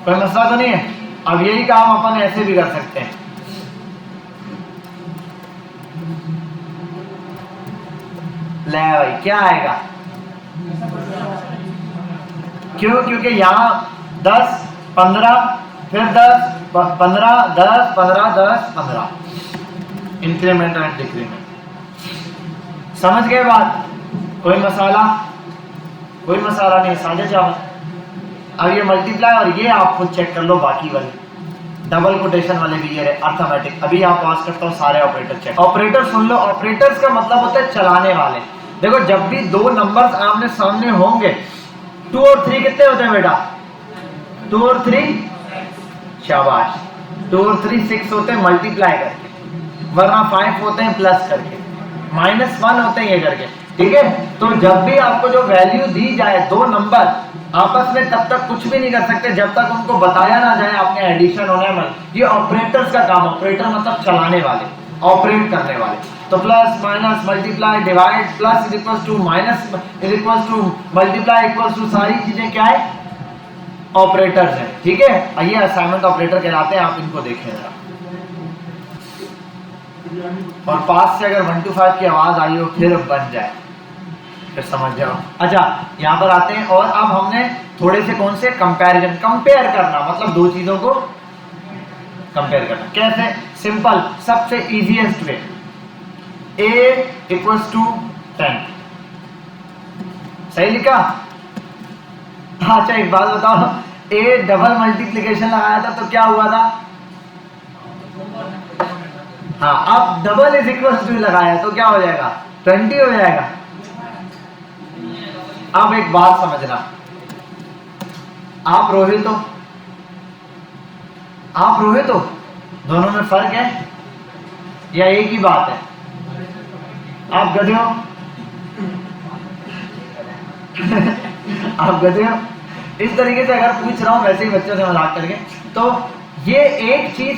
कोई मसला तो नहीं है। अब यही काम अपन ऐसे भी कर सकते हैं। ले भाई क्या आएगा? क्यों? क्योंकि यहाँ 10, 15, फिर 10, 15, 10, 15, 10, 15 इंक्रीमेंट एंड डिक्रीमेंट। समझ गए बात? कोई मसाला? कोई मसाला नहीं, साझे चावल। अब ये मल्टीप्लाई और ये आप खुद चेक कर लो, बाकी वाले डबल कोटेशन वाले भी ये रहे अर्थमेटिक। अभी आप पास करता हूँ सारे ऑपरेटर चेक। ऑपरेटर सुन लो, ऑपरेटर्स का मतलब होता है चलाने वाले। देखो जब भी दो नंबर्स आमने सामने होंगे, 2 और 3 कितने होते हैं बेटा? 2 और 3, शाबाश, 2 और 3 6 होते हैं मल्टीप्लाई करके, वरना 5 होते हैं प्लस करके, -1 होते हैं ये करके, ठीक है। तो जब भी आपको जो वैल्यू दी जाए, दो नंबर आपस में तब तक कुछ भी नहीं कर सकते जब तक उनको बताया ना जाए आपने एडिशन होना है। ये ऑपरेटर्स का काम। ऑपरेटर मतलब चलाने वाले, ऑपरेट करने वाले। तो plus minus multiply divide, plus is equals to minus is equals to multiply equals to, सारी चीजें क्या है? ऑपरेटर्स हैं, ठीक है। ये असाइनमेंट ऑपरेटर कहलाते हैं। आप इनको देखें जरा, और पास से अगर 1 to 5 की आवाज आई हो फिर बन जाए, फिर समझ जाओ। अच्छा यहाँ पर आते हैं, और अब हमने थोड़े से कौन से कंपैरिजन, कंपेयर करना, मतलब दो चीजों को कंपेयर करना। कैसे? सिंपल, सबसे easiest way, a equals to 10, सही लिखा? अच्छा एक बात बताओ, a डबल मल्टीप्लिकेशन लगाया था तो क्या हुआ था? हाँ, अब डबल इज इक्वल्स टू लगाया तो क्या हो जाएगा? 20 हो जाएगा। अब एक बात समझना, आप रोहित हो, आप रोहित हो, दोनों में फर्क है या एक ही बात है? आप गधे हो आप गधे हो। इस तरीके से अगर पूछ रहा हूं वैसे ही बच्चों से मजाक करके, तो ये एक चीज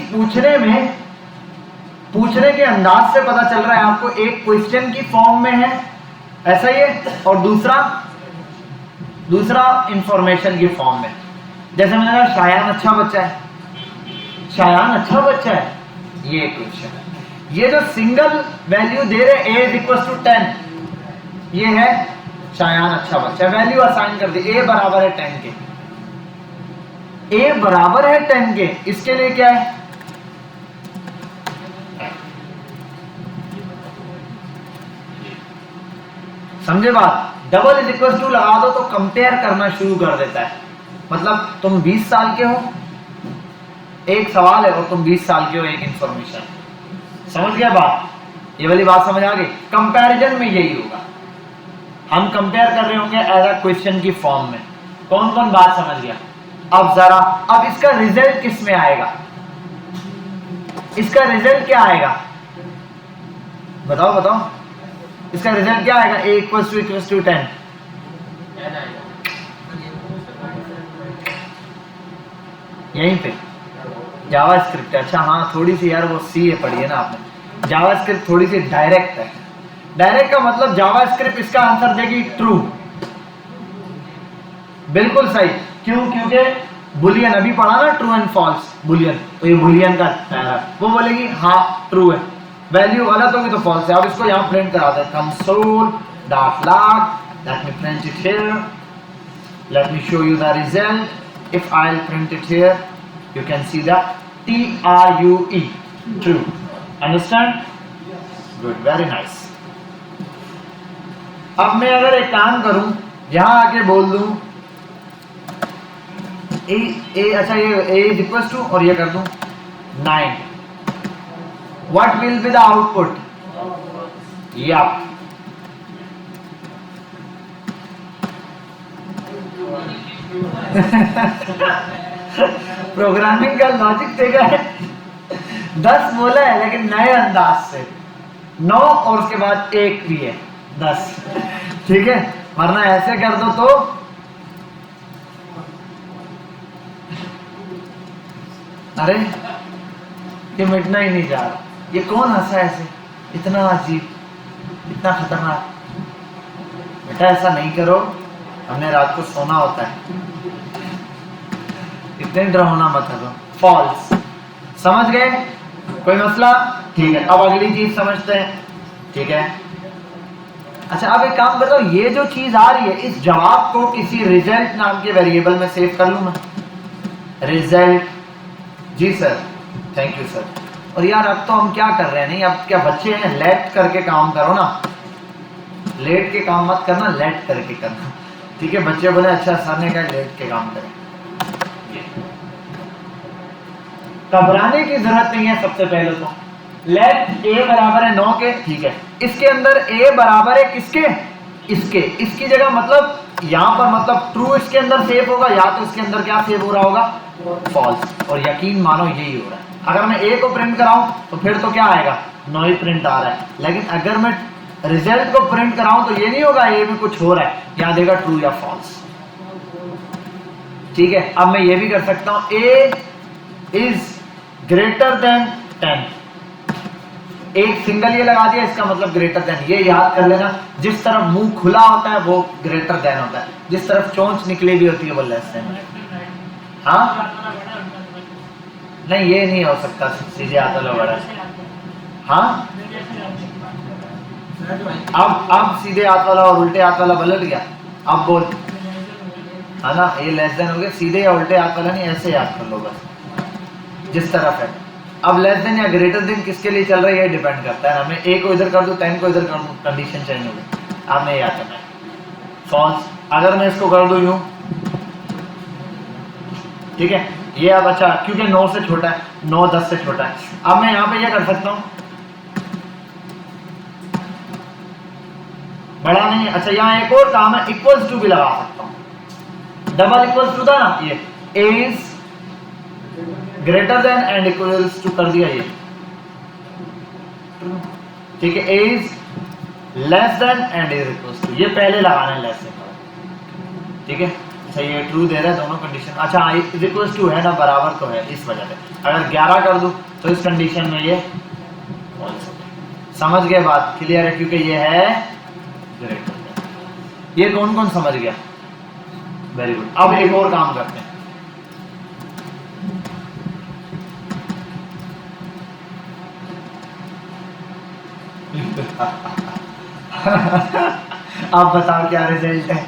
पूछने के अंदाज से पता चल रहा है आपको। एक क्वेश्चन की फॉर्म में है, ऐसा ही है, और दूसरा इंफॉर्मेशन की फॉर्म में। जैसे मैंने कहा शायान अच्छा बच्चा है, शायान अच्छा बच्चा है, ये क्वेश्चन है। ये जो सिंगल वैल्यू दे रहे a इज इक्वल टू 10, ये है शायान अच्छा बच्चा। वैल्यू असाइन कर दी, a बराबर है 10 के, a बराबर है 10 के। इसके लिए क्या है? समझे बात? डबल इज इक्वल टू लगा दो तो कंपेयर करना शुरू कर देता है। मतलब तुम 20 साल के हो, एक सवाल है, और तुम 20 साल के हो, एक इंफॉर्मेशन। समझ गया बात? ये वाली बात समझ आ गई? कंपैरिजन में यही होगा, हम कंपेयर कर रहे होंगे एज अ क्वेश्चन की फॉर्म में। कौन कौन बात समझ गया? अब जरा, अब इसका रिजल्ट किस में आएगा? इसका रिजल्ट क्या आएगा? बताओ बताओ, इसका रिजल्ट क्या आएगा? a इक्वल्स टू 10, यहीं पे जावास्क्रिप्ट, अच्छा हाँ थोड़ी सी यार वो सी पढ़ी है ना आपने। जावास्क्रिप्ट थोड़ी सी डायरेक्ट है। डायरेक्ट का मतलब जावास्क्रिप्ट इसका आंसर देगी ट्रू, बिल्कुल सही। क्यों? क्योंकि बुलियन अभी पढ़ा ना, ट्रू एंड फॉल्स बुलियन, तो ये बुलियन का है, वो बोलेगी हाँ ट्रू है, वैल्यू गलत होगी तो फॉल्स है। अब इसको यहाँ प्रिंट कराते हैं, console dot log, let me print it here, let me show you the result. If I will print it here you can see the TRUE, true, understand? Good, very nice. अब मैं अगर एक काम करूं, यहां आके बोल दूं ए, अच्छा ये a is equals to, और ये कर दूं 9, what will be the output? Yup. Programming का लॉजिक देखा है, 10 बोला है लेकिन नए अंदाज से, 9 और उसके बाद 1 भी है, 10, ठीक है। वरना ऐसे कर दो तो अरे ये मिटना ही नहीं जा रहा, ये कौन हंसा ऐसे, इतना अजीब, इतना खतरनाक। बेटा ऐसा नहीं करो, हमने रात को सोना होता है, इतने डरावना मत करो। फॉल्स, समझ गए? कोई मसला? ठीक है, अब अगली चीज समझते हैं, ठीक है। अच्छा अब एक काम कर रहा हूं, ये जो चीज आ रही है इस जवाब को किसी रिजल्ट नाम के वेरिएबल में सेव कर लूं मैं, रिजल्ट। जी सर, थैंक यू सर। और यार अब तो हम क्या कर रहे हैं, नहीं अब क्या बच्चे हैं, लेट करके काम करो ना, लेट के काम मत करना, लेट करके करना, ठीक है। बच्चे बोले अच्छा सर ने कहा लेट के काम करें, घबराने की जरूरत नहीं है। सबसे पहले तो लेट a बराबर है 9 के, ठीक है। इसके अंदर a बराबर है किसके? इसके, इसकी जगह मतलब यहाँ पर मतलब ट्रू इसके अंदर सेव होगा, या तो इसके अंदर क्या सेव हो रहा होगा, फॉल्स। और यकीन मानो यही हो रहा है। अगर मैं a को प्रिंट कराऊं तो फिर तो क्या आएगा, 9 ही प्रिंट आ रहा है। लेकिन अगर मैं रिजल्ट को प्रिंट कराऊं तो ये नहीं होगा a में कुछ हो रहा है, यहाँ देगा ट्रू या फॉल्स, ठीक है। अब मैं ये भी कर सकता हूं, a इज ग्रेटर देन 10, एक सिंगल ये लगा दिया, इसका मतलब ग्रेटर देन। ये याद कर लेना, जिस तरफ मुंह खुला होता है वो ग्रेटर देन होता है, जिस तरफ चोंच निकली भी होती है वो लेस देन। हाँ नहीं ये नहीं हो सकता सीधे हाथ वाला बड़ा। हाँ अब सीधे हाथ वाला और उल्टे हाथ वाला बदल गया, अब बोल, है ना, ये लेस देन हो गया। सीधे या उल्टे हाथ वाला नहीं, ऐसे याद कर लो बस, जिस तरफ है। अब लेस देन या ग्रेटर देन किसके लिए चल रहा है ये डिपेंड करता है ना। मैं a को इधर कर दूं, 10 को इधर कर दूं, कंडीशन चेंज हो गई। अब मैं याद करना है फॉल्स। अगर मैं इसको कर दूं यूं, ठीक है, ये अब अच्छा क्योंकि 9 से छोटा है, 9 10 से छोटा है। अब मैं यहाँ पे ये कर सकता हूँ, बड़ा नहीं है। अच्छा यहाँ एक और काम है, इक्वल्स टू भी लगा सकता हूँ। डबल इक्वल्स टू था ना, ये a is greater than and equals to कर दिया ये, ठीक है। a is less than and is equals to, ये पहले लगाना है लेस देन, ठीक है। अच्छा ये ट्रू दे रहा है दोनों कंडीशन। अच्छा इज इक्वल्स टू है ना, बराबर तो है, इस वजह से अगर 11 कर दूं तो इस कंडीशन में ये फॉल्स। समझ गए बात? क्लियर है? क्योंकि ये है ग्रेटर देन। ये कौन कौन समझ गया? Very good. अब एक और काम करते हैं, आप बताओ क्या रिजल्ट है,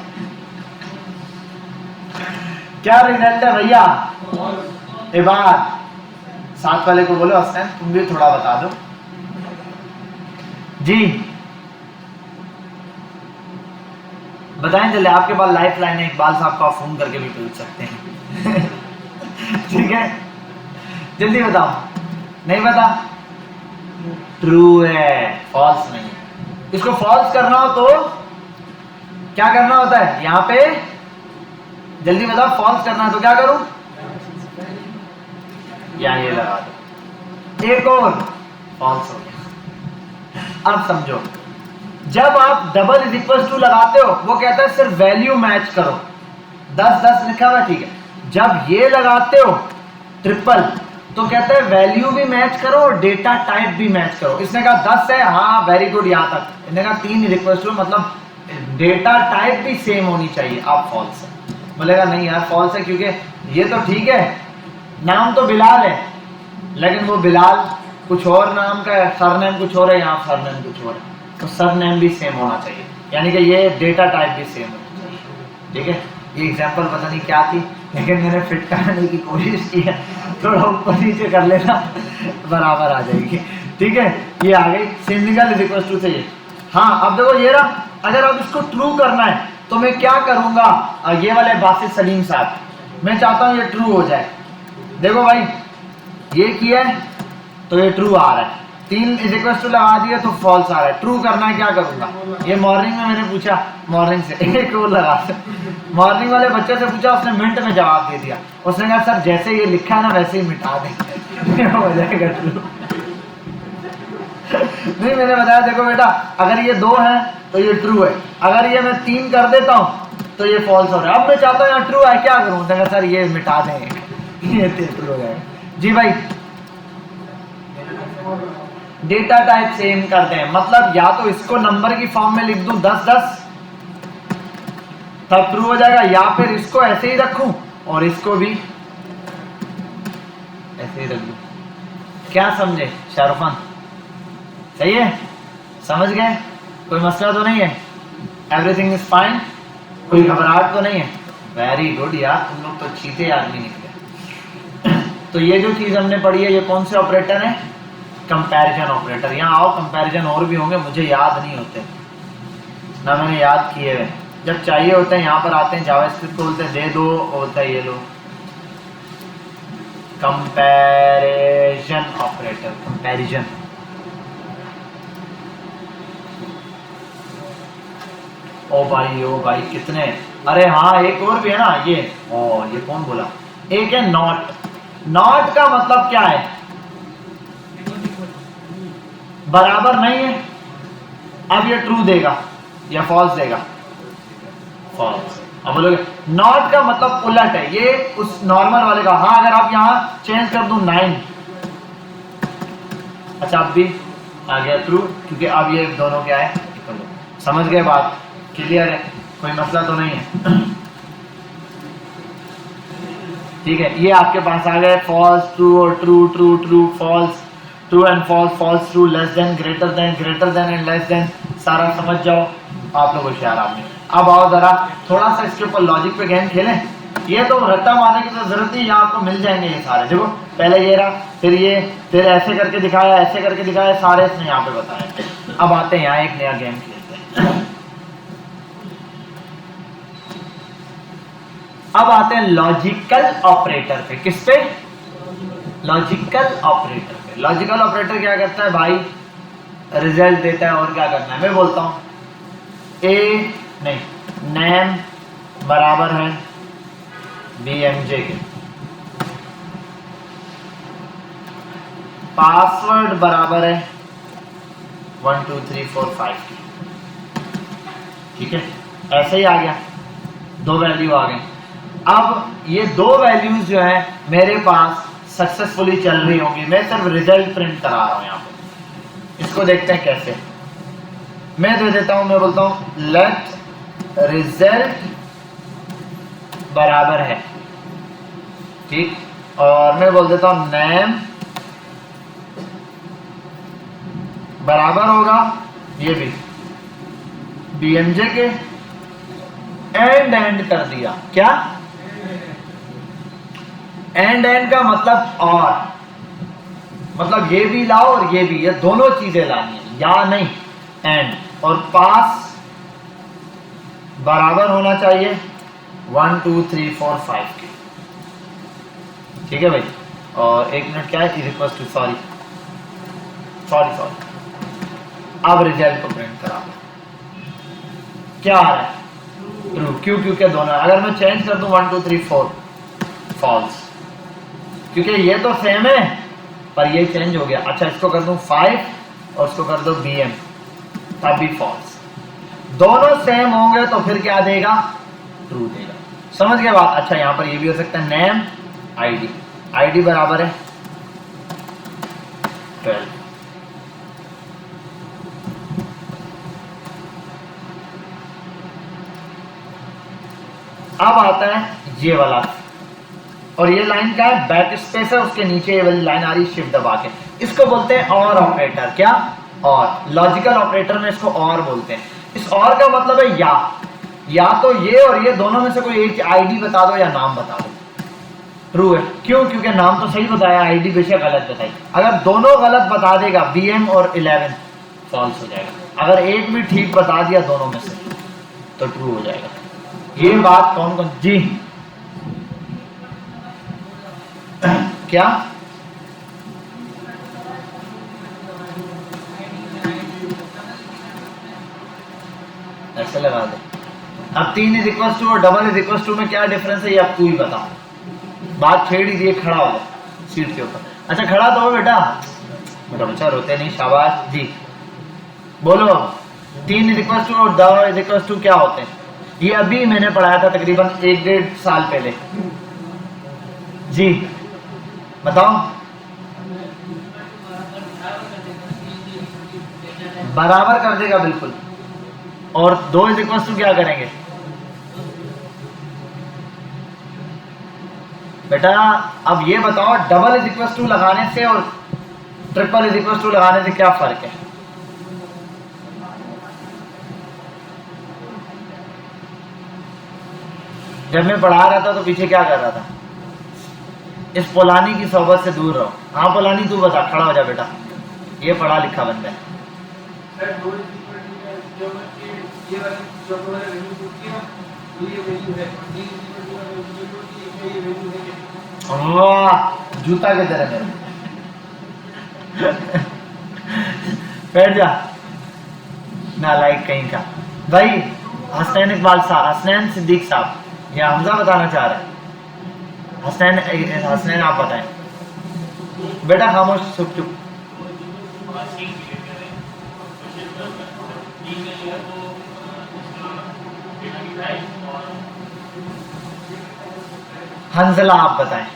क्या रिजल्ट है भैया? एक बार साथ वाले को बोलो, हसन तुम भी थोड़ा बता दो जी, बताएं जल्दी। आपके पास लाइफ लाइन है, इकबाल साहब को आप फोन करके भी पूछ सकते हैं ठीक है, जल्दी बताओ। नहीं बता, ट्रू है, फॉल्स नहीं है। इसको फॉल्स करना हो तो क्या करना होता है? यहाँ पे जल्दी बताओ, फॉल्स करना है तो क्या करूं? यहाँ ये लगा दो, एक और फॉल्स हो गया। अब समझो, जब आप डबल इज इक्वल टू लगाते हो वो कहता है सिर्फ वैल्यू मैच करो, 10 10 लिखा हुआ, ठीक है। जब ये लगाते हो ट्रिपल तो कहते हैं वैल्यू भी मैच करो और डेटा टाइप भी मैच करो। इसने कहा 10 है, हाँ वेरी गुड, यहाँ तक। इसने कहा 3 रिक्वेस्ट टू, मतलब डेटा टाइप भी सेम होनी चाहिए। आप फॉल्स है, बोलेगा नहीं यार फॉल्स है, क्योंकि ये तो ठीक है नाम तो बिलाल है, लेकिन वो बिलाल कुछ और नाम का है, सरनेम कुछ और है, यहाँ सरनेम कुछ और है, तो सरनेम भी सेम होना चाहिए, यानी कि ये डेटा टाइप भी सेम होना चाहिए। ठीक है, ये एग्जांपल पता नहीं क्या थी, लेकिन मैंने फिट करने की कोशिश की है, थोड़ा ऊपर नीचे कर लेना बराबर आ जाएगी। ठीक है, ये आ गई सिंगल इज इक्वल टू से ये। हाँ अब देखो ये रहा, अगर अब इसको ट्रू करना है तो मैं क्या करूंगा, ये वाले बासित सलीम साहब, मैं चाहता हूँ ये ट्रू हो जाए। देखो भाई ये किया है तो ये ट्रू आ रहा है, 3 इज इक्वल टू लगा दिया तो फॉल्स आ रहा है। ट्रू करना है, क्या करूंगा, ये मॉर्निंग में मैंने पूछा, मॉर्निंग से एक और लगा, मॉर्निंग वाले बच्चे से पूछा, उसने मिनट में जवाब दे दिया। उसने कहा सर जैसे ये लिखा है ना वैसे ही मिटा दें हो जाएगा ट्रू। नहीं मैंने बताया देखो बेटा, अगर ये 2 है तो ये ट्रू है, अगर ये मैं 3 कर देता हूँ तो ये फॉल्स हो रहा है। अब मैं चाहता हूँ यहाँ ट्रू है, क्या करूँ, तो सर ये मिटा दें ये ट्रू हो जाएगा। जी भाई डेटा टाइप सेम करते हैं, मतलब या तो इसको नंबर की फॉर्म में लिख दूं 10 10 तब ट्रू हो जाएगा, या फिर इसको ऐसे ही रखूं और इसको भी ऐसे ही रख दूं। क्या समझे शाहरुख खान, सही है, समझ गए, कोई मसला तो नहीं है, एवरीथिंग इज फाइन, कोई घबराहट तो नहीं है। वेरी गुड यार, तुम लोग तो चीते आदमी निकले। तो ये जो चीज हमने पढ़ी है ये कौन से ऑपरेटर है, कंपैरिजन ऑपरेटर। यहाँ आओ, कंपैरिजन और भी होंगे, मुझे याद नहीं होते ना, मैंने याद किए हुए, जब चाहिए होते हैं यहाँ पर आते हैं, जावास्क्रिप्ट को बोलते हैं दे दो, बोलता है ये लो कंपैरिजन ऑपरेटर, कंपैरिजन। ओ भाई कितने, अरे हाँ एक और भी है ना ये, ओ ये कौन बोला, एक है नॉट। नॉट का मतलब क्या है, बराबर नहीं है। अब ये ट्रू देगा या फॉल्स देगा, फॉल्स। अब बोलोगे नॉट का मतलब उलट है, ये उस नॉर्मल वाले का। हाँ अगर आप यहाँ चेंज कर दूं 9, अच्छा अब भी आ गया ट्रू, क्योंकि अब ये दोनों क्या है, समझ गए बात, क्लियर है, कोई मसला तो नहीं है। ठीक है, ये आपके पास आ गए फॉल्स ट्रू और true true true false, true and false, false true, less than greater than and less than, सारा समझ जाओ आप लोग होशियार आदमी। अब आओ जरा थोड़ा सा इसके ऊपर लॉजिक पे गेम खेलें। ये तो रट्टा मारने की तो जरूरत नहीं, यहाँ आपको मिल जाएंगे ये सारे। देखो पहले ये रहा, फिर ये, फिर ऐसे करके दिखाया, ऐसे करके दिखाया, सारे इसने यहाँ पे बताए। अब आते हैं यहाँ एक नया गेम खेलते हैं। अब आते हैं लॉजिकल ऑपरेटर पे। किस पे, लॉजिकल ऑपरेटर पे। लॉजिकल ऑपरेटर क्या करता है भाई, रिजल्ट देता है, और क्या करना है। मैं बोलता हूं ए नहीं, नेम बराबर है BMJ के, पासवर्ड बराबर है 1 2 3 4 5 की। ठीक है, ऐसे ही आ गया, 2 वैल्यू आ गई। अब ये 2 वैल्यूज जो है मेरे पास सक्सेसफुली चल रही होंगी, मैं सिर्फ रिजल्ट प्रिंट करा रहा हूं यहाँ पे। इसको देखते हैं कैसे। मैं दे देता हूं, मैं बोलता हूं लेट रिजल्ट बराबर है, ठीक, और मैं बोल देता हूं नेम बराबर होगा, ये भी BMJ के, एंड कर दिया। क्या एंड का मतलब, और मतलब ये भी लाओ और ये भी, ये दोनों चीजें लानी है, या नहीं एंड, और पास बराबर होना चाहिए 1 2 3 4 5 के। ठीक है भाई, और 1 मिनट क्या है, इज इक्वल टू, सॉरी, अब रिजल्ट को प्रिंट करा, क्या आ रहा है, ट्रू। क्यों, के दोनों। अगर मैं चेंज कर दूं 1 2 3 4 फॉल्स, क्योंकि ये तो सेम है पर ये चेंज हो गया। अच्छा इसको कर दूं 5 और इसको कर दो BM, तब भी फॉल्स। दोनों सेम होंगे तो फिर क्या देगा, ट्रू देगा। समझ गए बात। अच्छा यहाँ पर ये भी हो सकता है नेम ID बराबर है 12। अब आता है ये वाला, और ये लाइन का है बैक स्पेस है, उसके नीचे ये वाली लाइन आ रही है शिफ्ट दबा के। इसको बोलते हैं और ऑपरेटर। क्या? और। लॉजिकल ऑपरेटर में इसको और बोलते हैं। इस और का मतलब है या तो ये और ये दोनों में से कोई एक आईडी बता दो या नाम बता दो। ट्रू है। क्यों? क्योंकि नाम तो सही बताया, आईडी बेशक गलत बताई। अगर दोनों गलत बता देगा BM और 11 फॉल्स हो जाएगा। अगर एक भी ठीक बता दिया दोनों में से तो ट्रू हो जाएगा। ये बात कौन कौन जी क्या? ऐसे लगा दे। अब 3 इज इक्वल टू और डबल इज इक्वल टू में क्या डिफरेंस है ये अब तू ही बता। बात छेड़ ही दिए, खड़ा हो सीट के ऊपर। अच्छा खड़ा तो हो बेटा, मेरा बच्चा रोते नहीं, शाबाश जी। बोलो 3 इज इक्वल टू और डबल इज इक्वल टू क्या होते हैं? ये अभी मैंने पढ़ाया था तकरीबन 1-1.5 साल पहले। जी बताओ। बराबर कर देगा बिल्कुल। और 2 इज इक्वल टू क्या करेंगे बेटा? अब ये बताओ डबल इज इक्वल टू लगाने से और ट्रिपल इज इक्वल टू लगाने से क्या फर्क है? जब मैं पढ़ा रहा था तो पीछे क्या कर रहा था? इस पोलानी की सोबत से दूर रहो। हाँ पोलानी तू बता, खड़ा हो जा बेटा, ये पढ़ा लिखा बंदा है। जूता के तरह मेरे बैठ जा नालायक कहीं का। भाई हसनैन इकबाल साहब, हसनैन सिद्दीक साहब या हमजा बताना चाह रहे हैं? हसनैन आप बताएं बेटा। खामोश, चुप चुप। हंसला आप बताएं।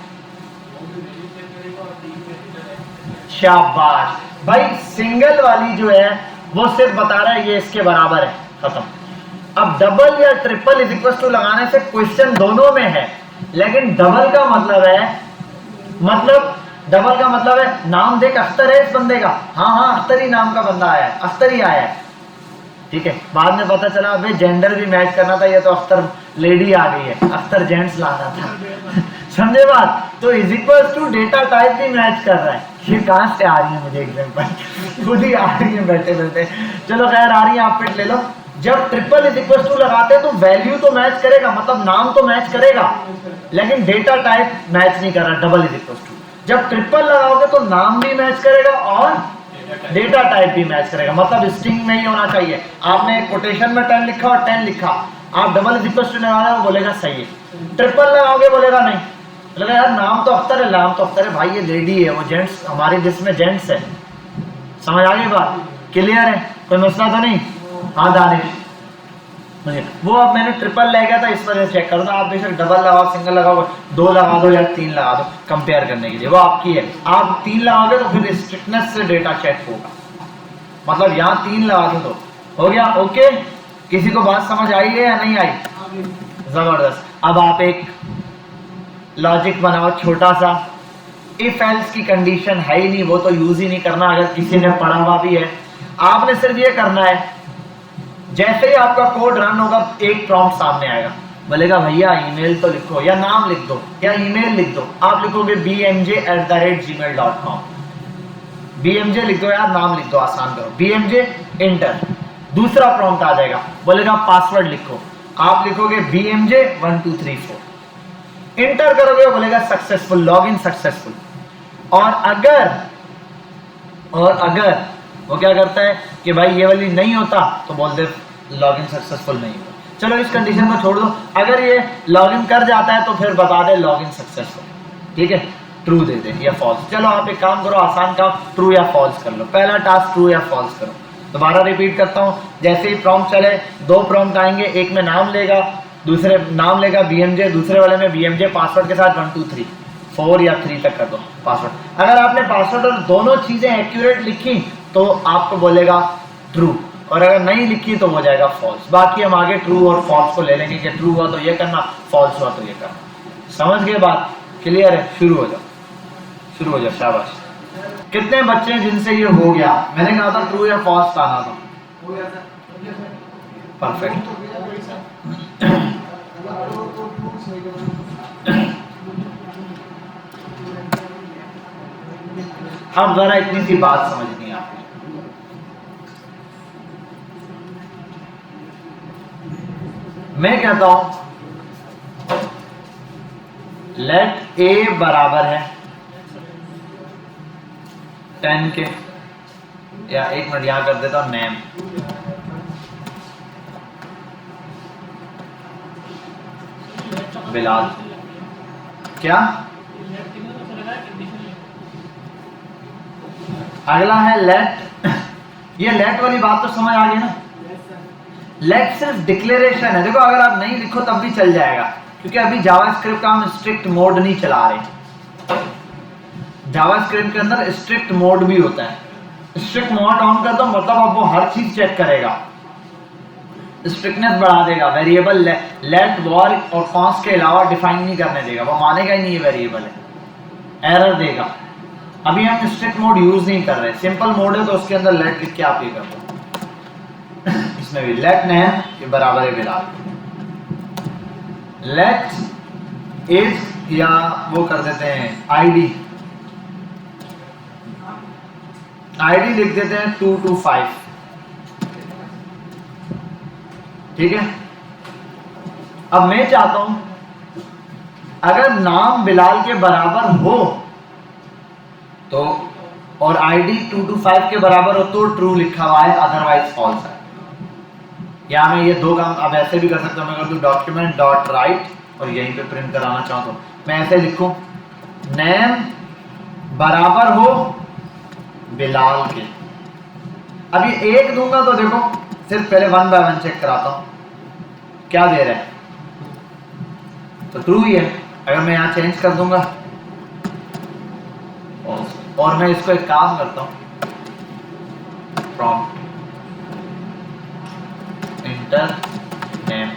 शाबाश भाई। सिंगल वाली जो है वो सिर्फ बता रहा है ये इसके बराबर है, खत्म। अब डबल या ट्रिपल इज इक्वल टू लगाने से क्वेश्चन दोनों में है, लेकिन डबल का मतलब है नाम देख अख्तर है इस बंदे का। हाँ अख्तर ही नाम का बंदा आया है, अख्तर ही आया है, ठीक है। बाद में पता चला अबे जेंडर भी मैच करना था, ये तो अख्तर लेडी आ गई है, अख्तर जेंट्स लाना था। समझे बात? तो is equal to data type भी मैच कर रहा है। ये कहां से आ रही है मुझे एग्जांपल खुद ही आ रही है बैठे बैठे। चलो खैर आ रही है, आप फिट ले लो। जब ट्रिपल इज इक्वल टू लगाते हैं तो वैल्यू तो मैच करेगा, मतलब नाम तो मैच करेगा, लेकिन डेटा टाइप मैच नहीं कर रहा। डबल इज इक्वल टू जब ट्रिपल लगाओगे तो नाम भी मैच करेगा और डेटा टाइप भी मैच करेगा, मतलब स्ट्रिंग में ही होना चाहिए। आपने कोटेशन में 10 लिखा और 10 लिखा, आप डबल इज इक्वल टू लगाना वो बोलेगा सही है। ट्रिपल लगाओगे बोलेगा नहीं, बोलेगा यार नाम तो अख्तर है, नाम तो अख्तर है भाई, ये लेडी है, वो जेंट्स हमारे जिसमें जेंट्स है। समझ आ गई बात? क्लियर है? कोई मसला तो नहीं? हाँ दानिश वो अब मैंने ट्रिपल ले गया था इस वजह से चेक कर दो। आप बेशक डबल लगाओ, सिंगल लगाओ, 2 लगा दो या 3 लगा दो, कंपेयर करने के लिए, वो आपकी है। आप 3 लगाओगे तो फिर स्ट्रिक्टनेस से डेटा चेक होगा, मतलब यहाँ 3 लगा दो तो हो गया। ओके, किसी को बात समझ आई है या नहीं आई? जबरदस्त। अब आप एक लॉजिक बनाओ छोटा सा। इफ एल्स की कंडीशन है ही नहीं, वो तो यूज ही नहीं करना। अगर किसी ने पढ़ा हुआ भी है, आपने सिर्फ ये करना है, जैसे ही आपका कोड रन होगा एक प्रॉम्प्ट सामने आएगा, बोलेगा भैया ईमेल तो लिखो या नाम लिख दो या ईमेल लिख दो। आप लिखोगे bmj@gmail.com, bmj लिख दो यार, नाम लिख दो, आसान करो, bmj इंटर। दूसरा प्रॉम्प्ट आ जाएगा, बोलेगा पासवर्ड लिखो, आप लिखोगे bmj1234, इंटर करोगे, बोलेगा सक्सेसफुल, लॉगिन सक्सेसफुल। और अगर वो क्या करता है कि भाई ये वाली नहीं होता तो बोल दे लॉगिन सक्सेसफुल नहीं हुआ। चलो इस कंडीशन को छोड़ दो, अगर ये लॉगिन कर जाता है तो फिर बता दे लॉगिन सक्सेसफुल, ठीक है, ट्रू दे दे या फॉल्स। चलो आप एक काम करो, आसान काम, ट्रू या फॉल्स कर लो। पहला टास्क ट्रू या फॉल्स करो। दोबारा रिपीट करता हूँ, जैसे ही प्रॉम्प्ट चले 2 प्रॉम्प्ट आएंगे, एक में नाम लेगा, दूसरे नाम लेगा bmj, दूसरे वाले में bmj पासवर्ड के साथ 1 2 3 4 या 3 तक कर दो। पासवर्ड। अगर आपने पासवर्ड और दोनों चीजें एक्यूरेट लिखी तो आपको बोलेगा ट्रू, और अगर नहीं लिखी तो हो जाएगा फॉल्स। बाकी हम आगे ट्रू और फॉल्स को ले लेंगे कि ट्रू हुआ तो ये करना, फॉल्स हुआ तो ये करना। समझ गए बात? क्लियर है? शुरू हो जाओ, शुरू हो जाओ, शाबाश। कितने बच्चे हैं जिनसे ये हो गया? मैंने कहा था ट्रू या फॉल्स आना था। परफेक्ट। अब जरा इतनी सी बात समझनी है आपने। मैं कहता हूं लेट ए बराबर है 10 के, या एक मिनट यहां कर देता हूं नेम, बिलाल। क्या अगला है लेट। ये लेट वाली बात तो समझ आ गई ना? लेट सिर्फ डिक्लेरेशन है। देखो अगर आप नहीं लिखो तब भी चल जाएगा, क्योंकि अभी जावास्क्रिप्ट का हम स्ट्रिक्ट मोड नहीं चला रहे। जावास्क्रिप्ट के अंदर स्ट्रिक्ट मोड भी होता है। स्ट्रिक्ट मोड ऑन कर दो मतलब अब वो हर चीज चेक करेगा, स्ट्रिक्टनेस बढ़ा देगा, वेरिएबल लेट वॉर और कॉन्स्ट के अलावा डिफाइन नहीं करने देगा, वो मानेगा ही नहीं ये वेरिएबल है, एरर देगा। अभी हम स्ट्रिक्ट मोड यूज नहीं कर रहे, सिंपल मोड है तो उसके अंदर लेट लिख के आप ये कर दो। इसमें भी लेट नेम ये बराबर है बिलाल, लेट एज या वो कर देते हैं आईडी, आईडी लिख देते हैं 225, ठीक है। अब मैं चाहता हूं अगर नाम बिलाल के बराबर हो तो, और आईडी 225 के बराबर हो तो ट्रू लिखा हुआ है, अदरवाइज फॉल्स है। या मैं ये दो काम अब ऐसे भी कर सकता हूं, मैं कर दूं डॉक्यूमेंट डॉट राइट और यहीं पे प्रिंट कराना चाहता हूं, मैं ऐसे लिखूं नेम बराबर हो बिलाल के। अब ये एक दूंगा तो देखो सिर्फ पहले 1 बाय 1 चेक कराता हूं क्या दे रहा है, तो ट्रू ही है। अगर मैं यहां चेंज कर दूंगा और मैं इसको एक काम करता हूं prompt enter name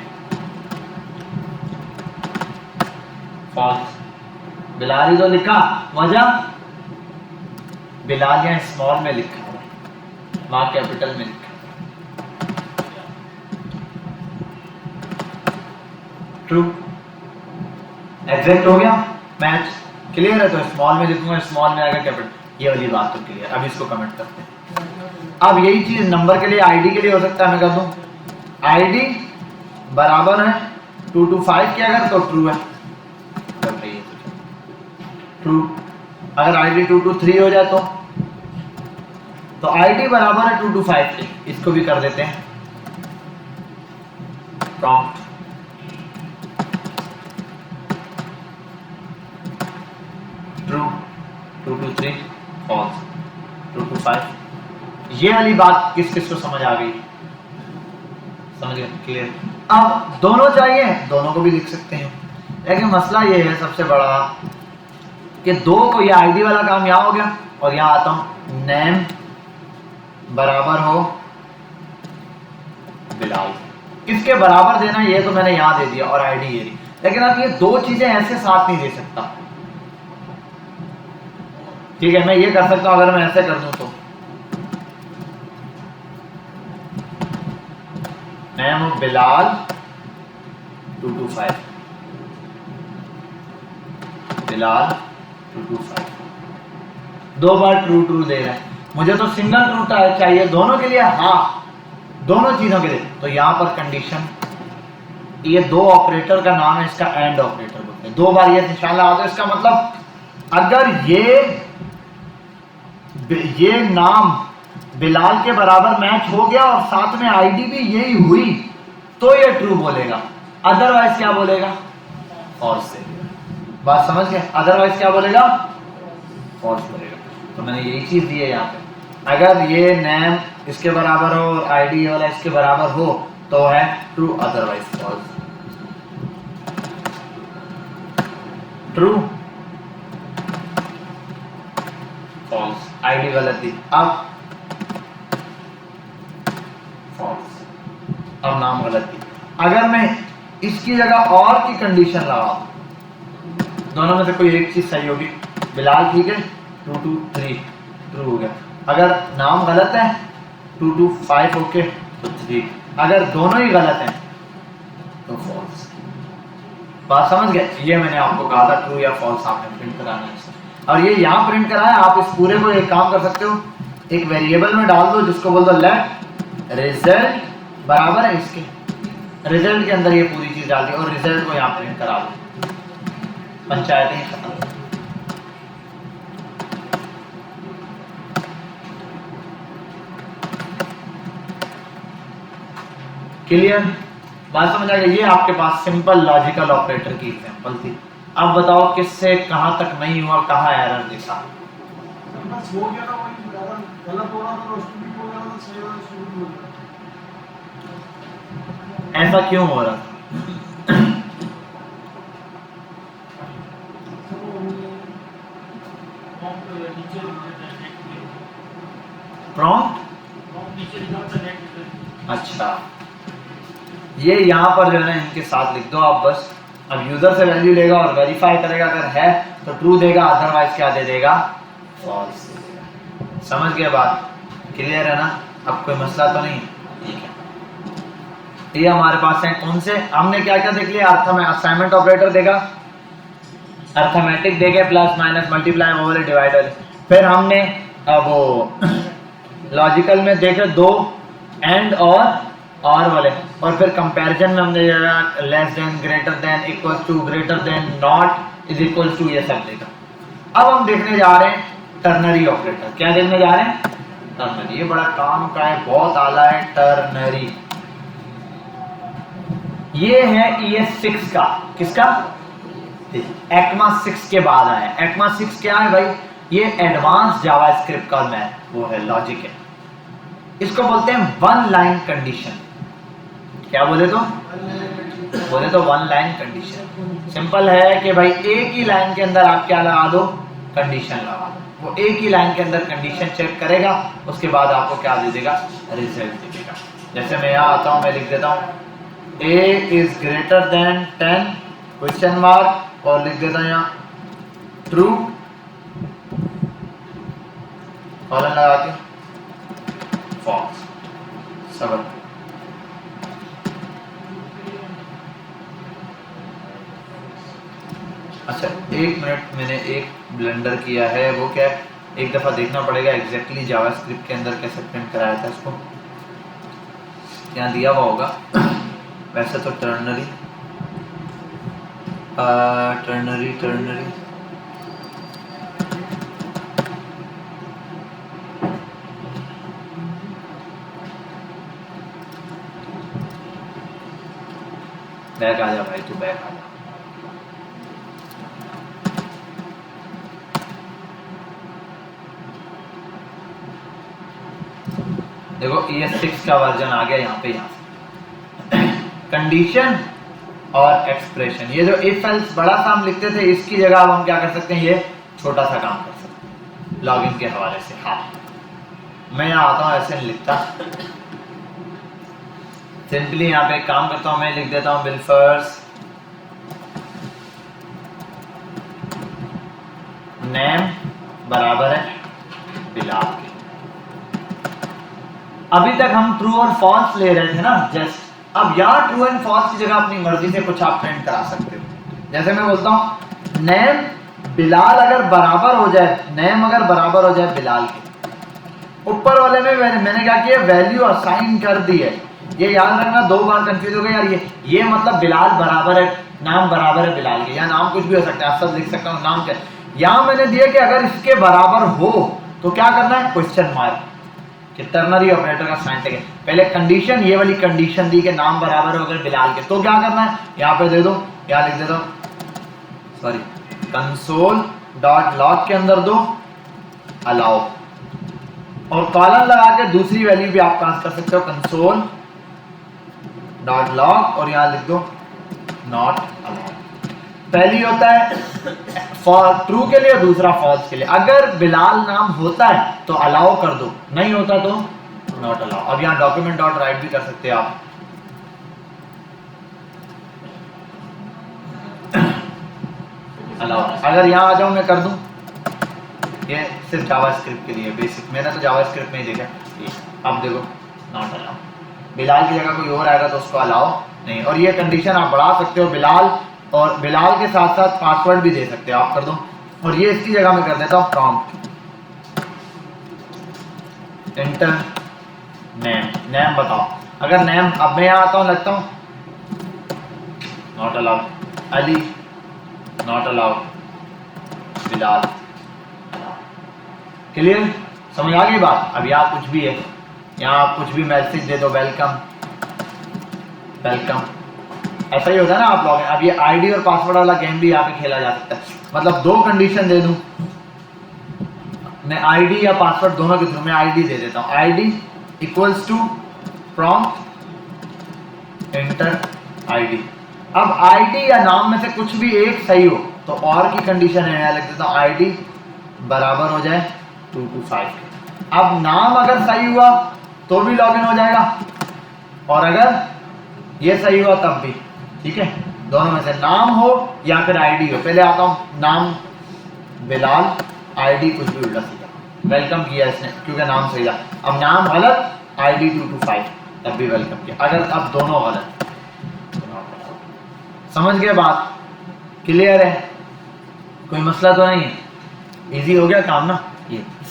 false, Bilal ही तो लिखा, वजह बिलाल यहाँ स्मॉल में लिखा है, वहां कैपिटल में लिखा, ट्रू एग्जैक्ट हो गया, मैच क्लियर है। तो स्मॉल में लिखूंगा, स्मॉल में आएगा कैपिटल, ये वाली बात तो क्लियर। अब इसको कमेंट करते हैं। अब यही चीज नंबर के लिए, आईडी के लिए हो सकता है, मैं कर दूं आईडी बराबर है 225 के, अगर तो ट्रू है, ट्रू। अगर आईडी 223 हो जाए तो आईडी बराबर है 225 के, इसको भी कर देते हैं प्रॉम्प्ट ट्रू 223 फॉल्स 225। ये वाली बात किस किस को समझ आ गई? समझ गए? क्लियर। अब दोनों चाहिए, दोनों को भी लिख सकते हैं, लेकिन मसला ये है सबसे बड़ा कि दो को ये आईडी वाला काम यहां हो गया और यहां आता हूं नेम बराबर हो बिलाल। किसके बराबर देना ये तो मैंने यहां दे दिया और आईडी ये, लेकिन अब ये दो चीजें ऐसे साथ नहीं दे सकता, ठीक है। मैं ये कर सकता हूं, अगर मैं ऐसे कर दूं तो नेम ऑफ बिलाल 225 बिलाल 225, दो बार ट्रू ट्रू दे रहे हैं। मुझे तो सिंगल ट्रू चाहिए दोनों के लिए, हाँ दोनों चीजों के लिए। तो यहां पर कंडीशन, ये दो ऑपरेटर का नाम है, इसका एंड ऑपरेटर बोलते हैं। दो बार ये निशान लगा दो, इसका मतलब अगर ये नाम बिलाल के बराबर मैच हो गया और साथ में आईडी भी यही हुई तो ये ट्रू बोलेगा, अदरवाइज क्या बोलेगा? फॉल्स से। बात समझ गए? अदरवाइज क्या बोलेगा? फॉल्स बोलेगा। तो मैंने यही चीज दी है यहाँ पे, अगर ये नेम इसके बराबर हो और आईडी वाला इसके बराबर हो तो है true, otherwise false. True false, ID गलत थी, अब फॉल्स, अब नाम गलत थी। अगर मैं इसकी जगह और की कंडीशन लगाऊं, दोनों में से कोई एक चीज सही होगी, बिलाल ठीक है 2 2 3 ट्रू हो गया। अगर नाम गलत है 2 2 5 ओके तो 3, अगर दोनों ही गलत हैं तो फॉल्स। बात समझ गए? ये मैंने आपको कहा था ट्रू या फॉल्स आपने प्रिंट कराना है, और ये यहाँ प्रिंट कराया। आप इस पूरे को एक काम कर सकते हो, एक वेरिएबल में डाल दो जिसको बोल दो लेट रिजल्ट बराबर है इसके, रिजल्ट के अंदर ये पूरी चीज डाल दी और रिजल्ट को यहाँ प्रिंट करा दो, पंचायतें खत्म। क्लियर? बात समझ आ गई? ये आपके पास सिंपल लॉजिकल ऑपरेटर की एग्जांपल थी। अब बताओ किससे कहां तक नहीं हुआ, कहां एरर दिखा? बस हो गया ना, वही गलत हो रहा था, उसको भी हो रहा था, सही हो रहा था, उसको भी हो रहा था। ऐसा क्यों हो रहा था? प्रॉम्प्ट? अच्छा, ये यहाँ पर जो है ना इनके साथ लिख दो आप बस। अब यूजर से वैल्यू लेगा और वेरीफाई करेगा, अगर है तो ट्रू देगा, अदरवाइज क्या दे देगा? फॉल्स। समझ गए बात? क्लियर है ना? अब कोई मसला तो नहीं? ठीक है, ये हमारे पास है कौन से, हमने क्या क्या देख लिया? असाइनमेंट ऑपरेटर देगा, अर्थमेटिक देखे, plus minus multiply over divider. फिर हमने वो लॉजिकल में देखे दो एंड और वाले, और फिर कंपैरिजन में हमने less than, greater than, equal to, greater than, not, is equal to, ये सब देखा। अब हम देखने जा रहे हैं टर्नरी ऑपरेटर। क्या देखने जा रहे हैं? टर्नरी। ये बड़ा काम का है, बहुत आला है टर्नरी। ये है ES6 का, किसका? ECMA 6 के बाद आया। ECMA 6 क्या है भाई? ये एडवांस जावास्क्रिप्ट का वो है, लॉजिक है। इसको बोलते हैं वन लाइन कंडीशन। क्या बोले तो? One line condition. सिंपल है कि भाई एक ही लाइन के अंदर आप क्या लगा दो? कंडीशन लगा दो। वो एक ही लाइन के अंदर कंडीशन चेक करेगा, उसके बाद आपको क्या दे देगा? रिजल्ट दे देगा। जैसे मैं यहाँ आता हूँ, मैं लिख देता हूँ a is greater then 10 question mark, और लिख देता हूँ यहाँ ट्रू, कॉलन लगा के, फॉल्स। सब अच्छा, 1 मिनट, मैंने एक ब्लेंडर किया है, वो क्या है, एक दफ़ा देखना पड़ेगा एग्जैक्टली जावास्क्रिप्ट के अंदर कैसे प्रिंट कराया था इसको, यहाँ दिया हुआ होगा। वैसे तो टर्नरी बैक आ जा भाई, तू बैक आ जा। देखो ES6 का वर्जन आ गया यहाँ पे, कंडीशन और एक्सप्रेशन। ये जो इफ एल्स बड़ा सा हम लिखते थे, इसकी जगह अब हम क्या कर सकते हैं? ये छोटा सा काम कर सकते हैं लॉगिन के हवाले से। हाँ, मैं यहाँ आता हूँ, ऐसे नहीं लिखता, सिंपली यहाँ पे एक काम करता हूँ, मैं लिख देता हूँ बिलफर्स नेम बराबर है बिलाल के। अभी तक हम ट्रू और फॉल्स ले रहे थे ना जस्ट, अब यार ट्रू एंड फॉल्स की जगह अपनी मर्जी से कुछ आप प्रिंट करा सकते हो। जैसे मैं बोलता हूँ नेम बिलाल अगर बराबर हो जाए, नेम अगर बराबर हो जाए बिलाल के, ऊपर वाले में मैंने क्या किया? वैल्यू असाइन कर दी है। ये याद रखना, 2 बार कंफ्यूज हो गया यार। ये मतलब बिलाल बराबर है, नाम बराबर है बिलाल के, या नाम कुछ भी हो सकता है, आप सब लिख सकता हूँ नाम क्या। यहाँ मैंने दिया कि अगर इसके बराबर हो तो क्या करना है? क्वेश्चन मार्क, कि टर्नरी ऑपरेटर का साइंटिक है। पहले कंडीशन, ये वाली कंडीशन दी कि नाम बराबर हो अगर बिलाल के, तो क्या करना है? यहाँ पे दे दो, यहाँ लिख देता हूँ, सॉरी, कंसोल डॉट लॉग के अंदर दो अलाउ, और कॉलन लगा के दूसरी वैल्यू भी आप पास कर सकते हो, कंसोल डॉट लॉग, और यहाँ लिख दो नॉट अलाउ। पहली होता है ट्रू के लिए और दूसरा फॉल्स के लिए। अगर बिलाल नाम होता है तो अलाउ कर दो, नहीं होता तो नॉट अलाउ। अब यहाँ डॉक्यूमेंट डॉट राइट भी कर सकते हैं आप। अलाउ, अगर यहाँ आ जाऊं मैं कर दूं, ये सिर्फ जावास्क्रिप्ट के लिए बेसिक, मैंने तो जावास्क्रिप्ट में ही देखा। अब देखो नॉट अलाउ, बिलाल की जगह कोई और आएगा तो उसको अलाउ नहीं। और ये कंडीशन आप बढ़ा सकते हो बिलाल, और बिलाल के साथ साथ पासवर्ड भी दे सकते हो आप, कर दो। और ये इसकी जगह में कर देता हूँ प्रॉम्प्ट एंटर नेम, नेम बताओ। अगर नेम, अब मैं यहाँ आता हूँ लगता हूँ not allow, Ali not allow, Bilal. Clear, समझ आ गई बात। अब यहाँ कुछ भी है, यहाँ आप कुछ भी मैसेज दे दो, वेलकम वेलकम, ऐसा ही होता है ना आप लोग। अब ये आईडी और पासवर्ड वाला गेम भी यहाँ पे खेला जा सकता है। मतलब दो कंडीशन दे दूं मैं, आईडी या पासवर्ड दोनों के थ्रू। मैं आईडी दे देता हूँ, ID equals to prompt enter ID. अब आईडी या नाम में से कुछ भी एक सही हो तो और की कंडीशन है, यहाँ लिख देता हूँ आईडी बराबर हो जाए 225। अब नाम अगर सही हुआ तो भी लॉगिन हो जाएगा, और अगर ये सही हुआ तब भी, ठीक है। दोनों में से नाम हो या फिर आईडी हो। पहले आता हूं नाम बिलाल, आईडी कुछ भी उल्टा सीधा, वेलकम किया इसने क्योंकि नाम सही था। अब नाम गलत, आईडी 225, तब भी वेलकम किया। अगर अब दोनों गलत, समझ गए बात, क्लियर है, कोई मसला तो नहीं है, इजी हो गया काम ना।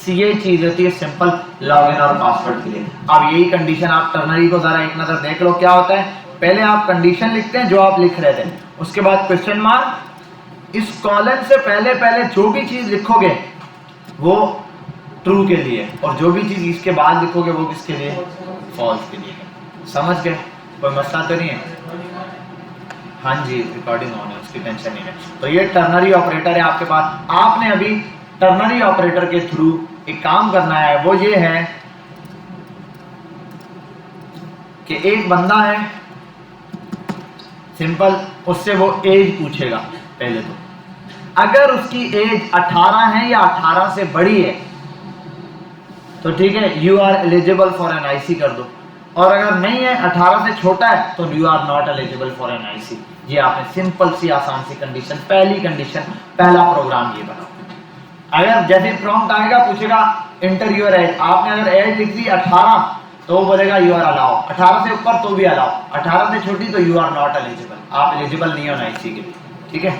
ये चीज होती है सिंपल लॉगिन और पासवर्ड के लिए। अब यही कंडीशन आप टर्नरी को जरा एक नजर देख लो क्या होता है। पहले आप कंडीशन लिखते हैं जो आप लिख रहे थे, उसके बाद क्वेश्चन मार्क, इस कॉलम से पहले पहले जो भी चीज लिखोगे वो ट्रू के लिए, और जो भी चीज इसके बाद लिखोगे वो किसके लिए, फॉल्स के लिए। समझ गए, कोई मसला तो नहीं है। हाँ जी, रिकॉर्डिंग ऑन है, उसकी टेंशन नहीं है। तो ये टर्नरी ऑपरेटर है आपके पास। आपने अभी टर्नरी ऑपरेटर के थ्रू एक काम करना है, वो ये है कि एक बंदा है सिंपल, उससे वो एज पूछेगा पहले तो। अगर उसकी एज 18 है या 18 से बड़ी है तो ठीक है, you are eligible for NIC कर दो। और अगर नहीं है, 18 से छोटा है, तो you are not eligible for NIC. ये आपने सिंपल सी आसान सी कंडीशन, पहली कंडीशन, पहला प्रोग्राम ये बना। अगर जैसे प्रॉम्प्ट आएगा पूछेगा इंटर योर एज, आपने अगर एज लिख दी 18 तो वो बोलेगा यू आर अलाउ, 18 से ऊपर तो भी अलाउ, 18 से छोटी तो यू आर नॉट एलिजिबल, आप एलिजिबल नहीं हो एनआईसी के लिए, ठीक है।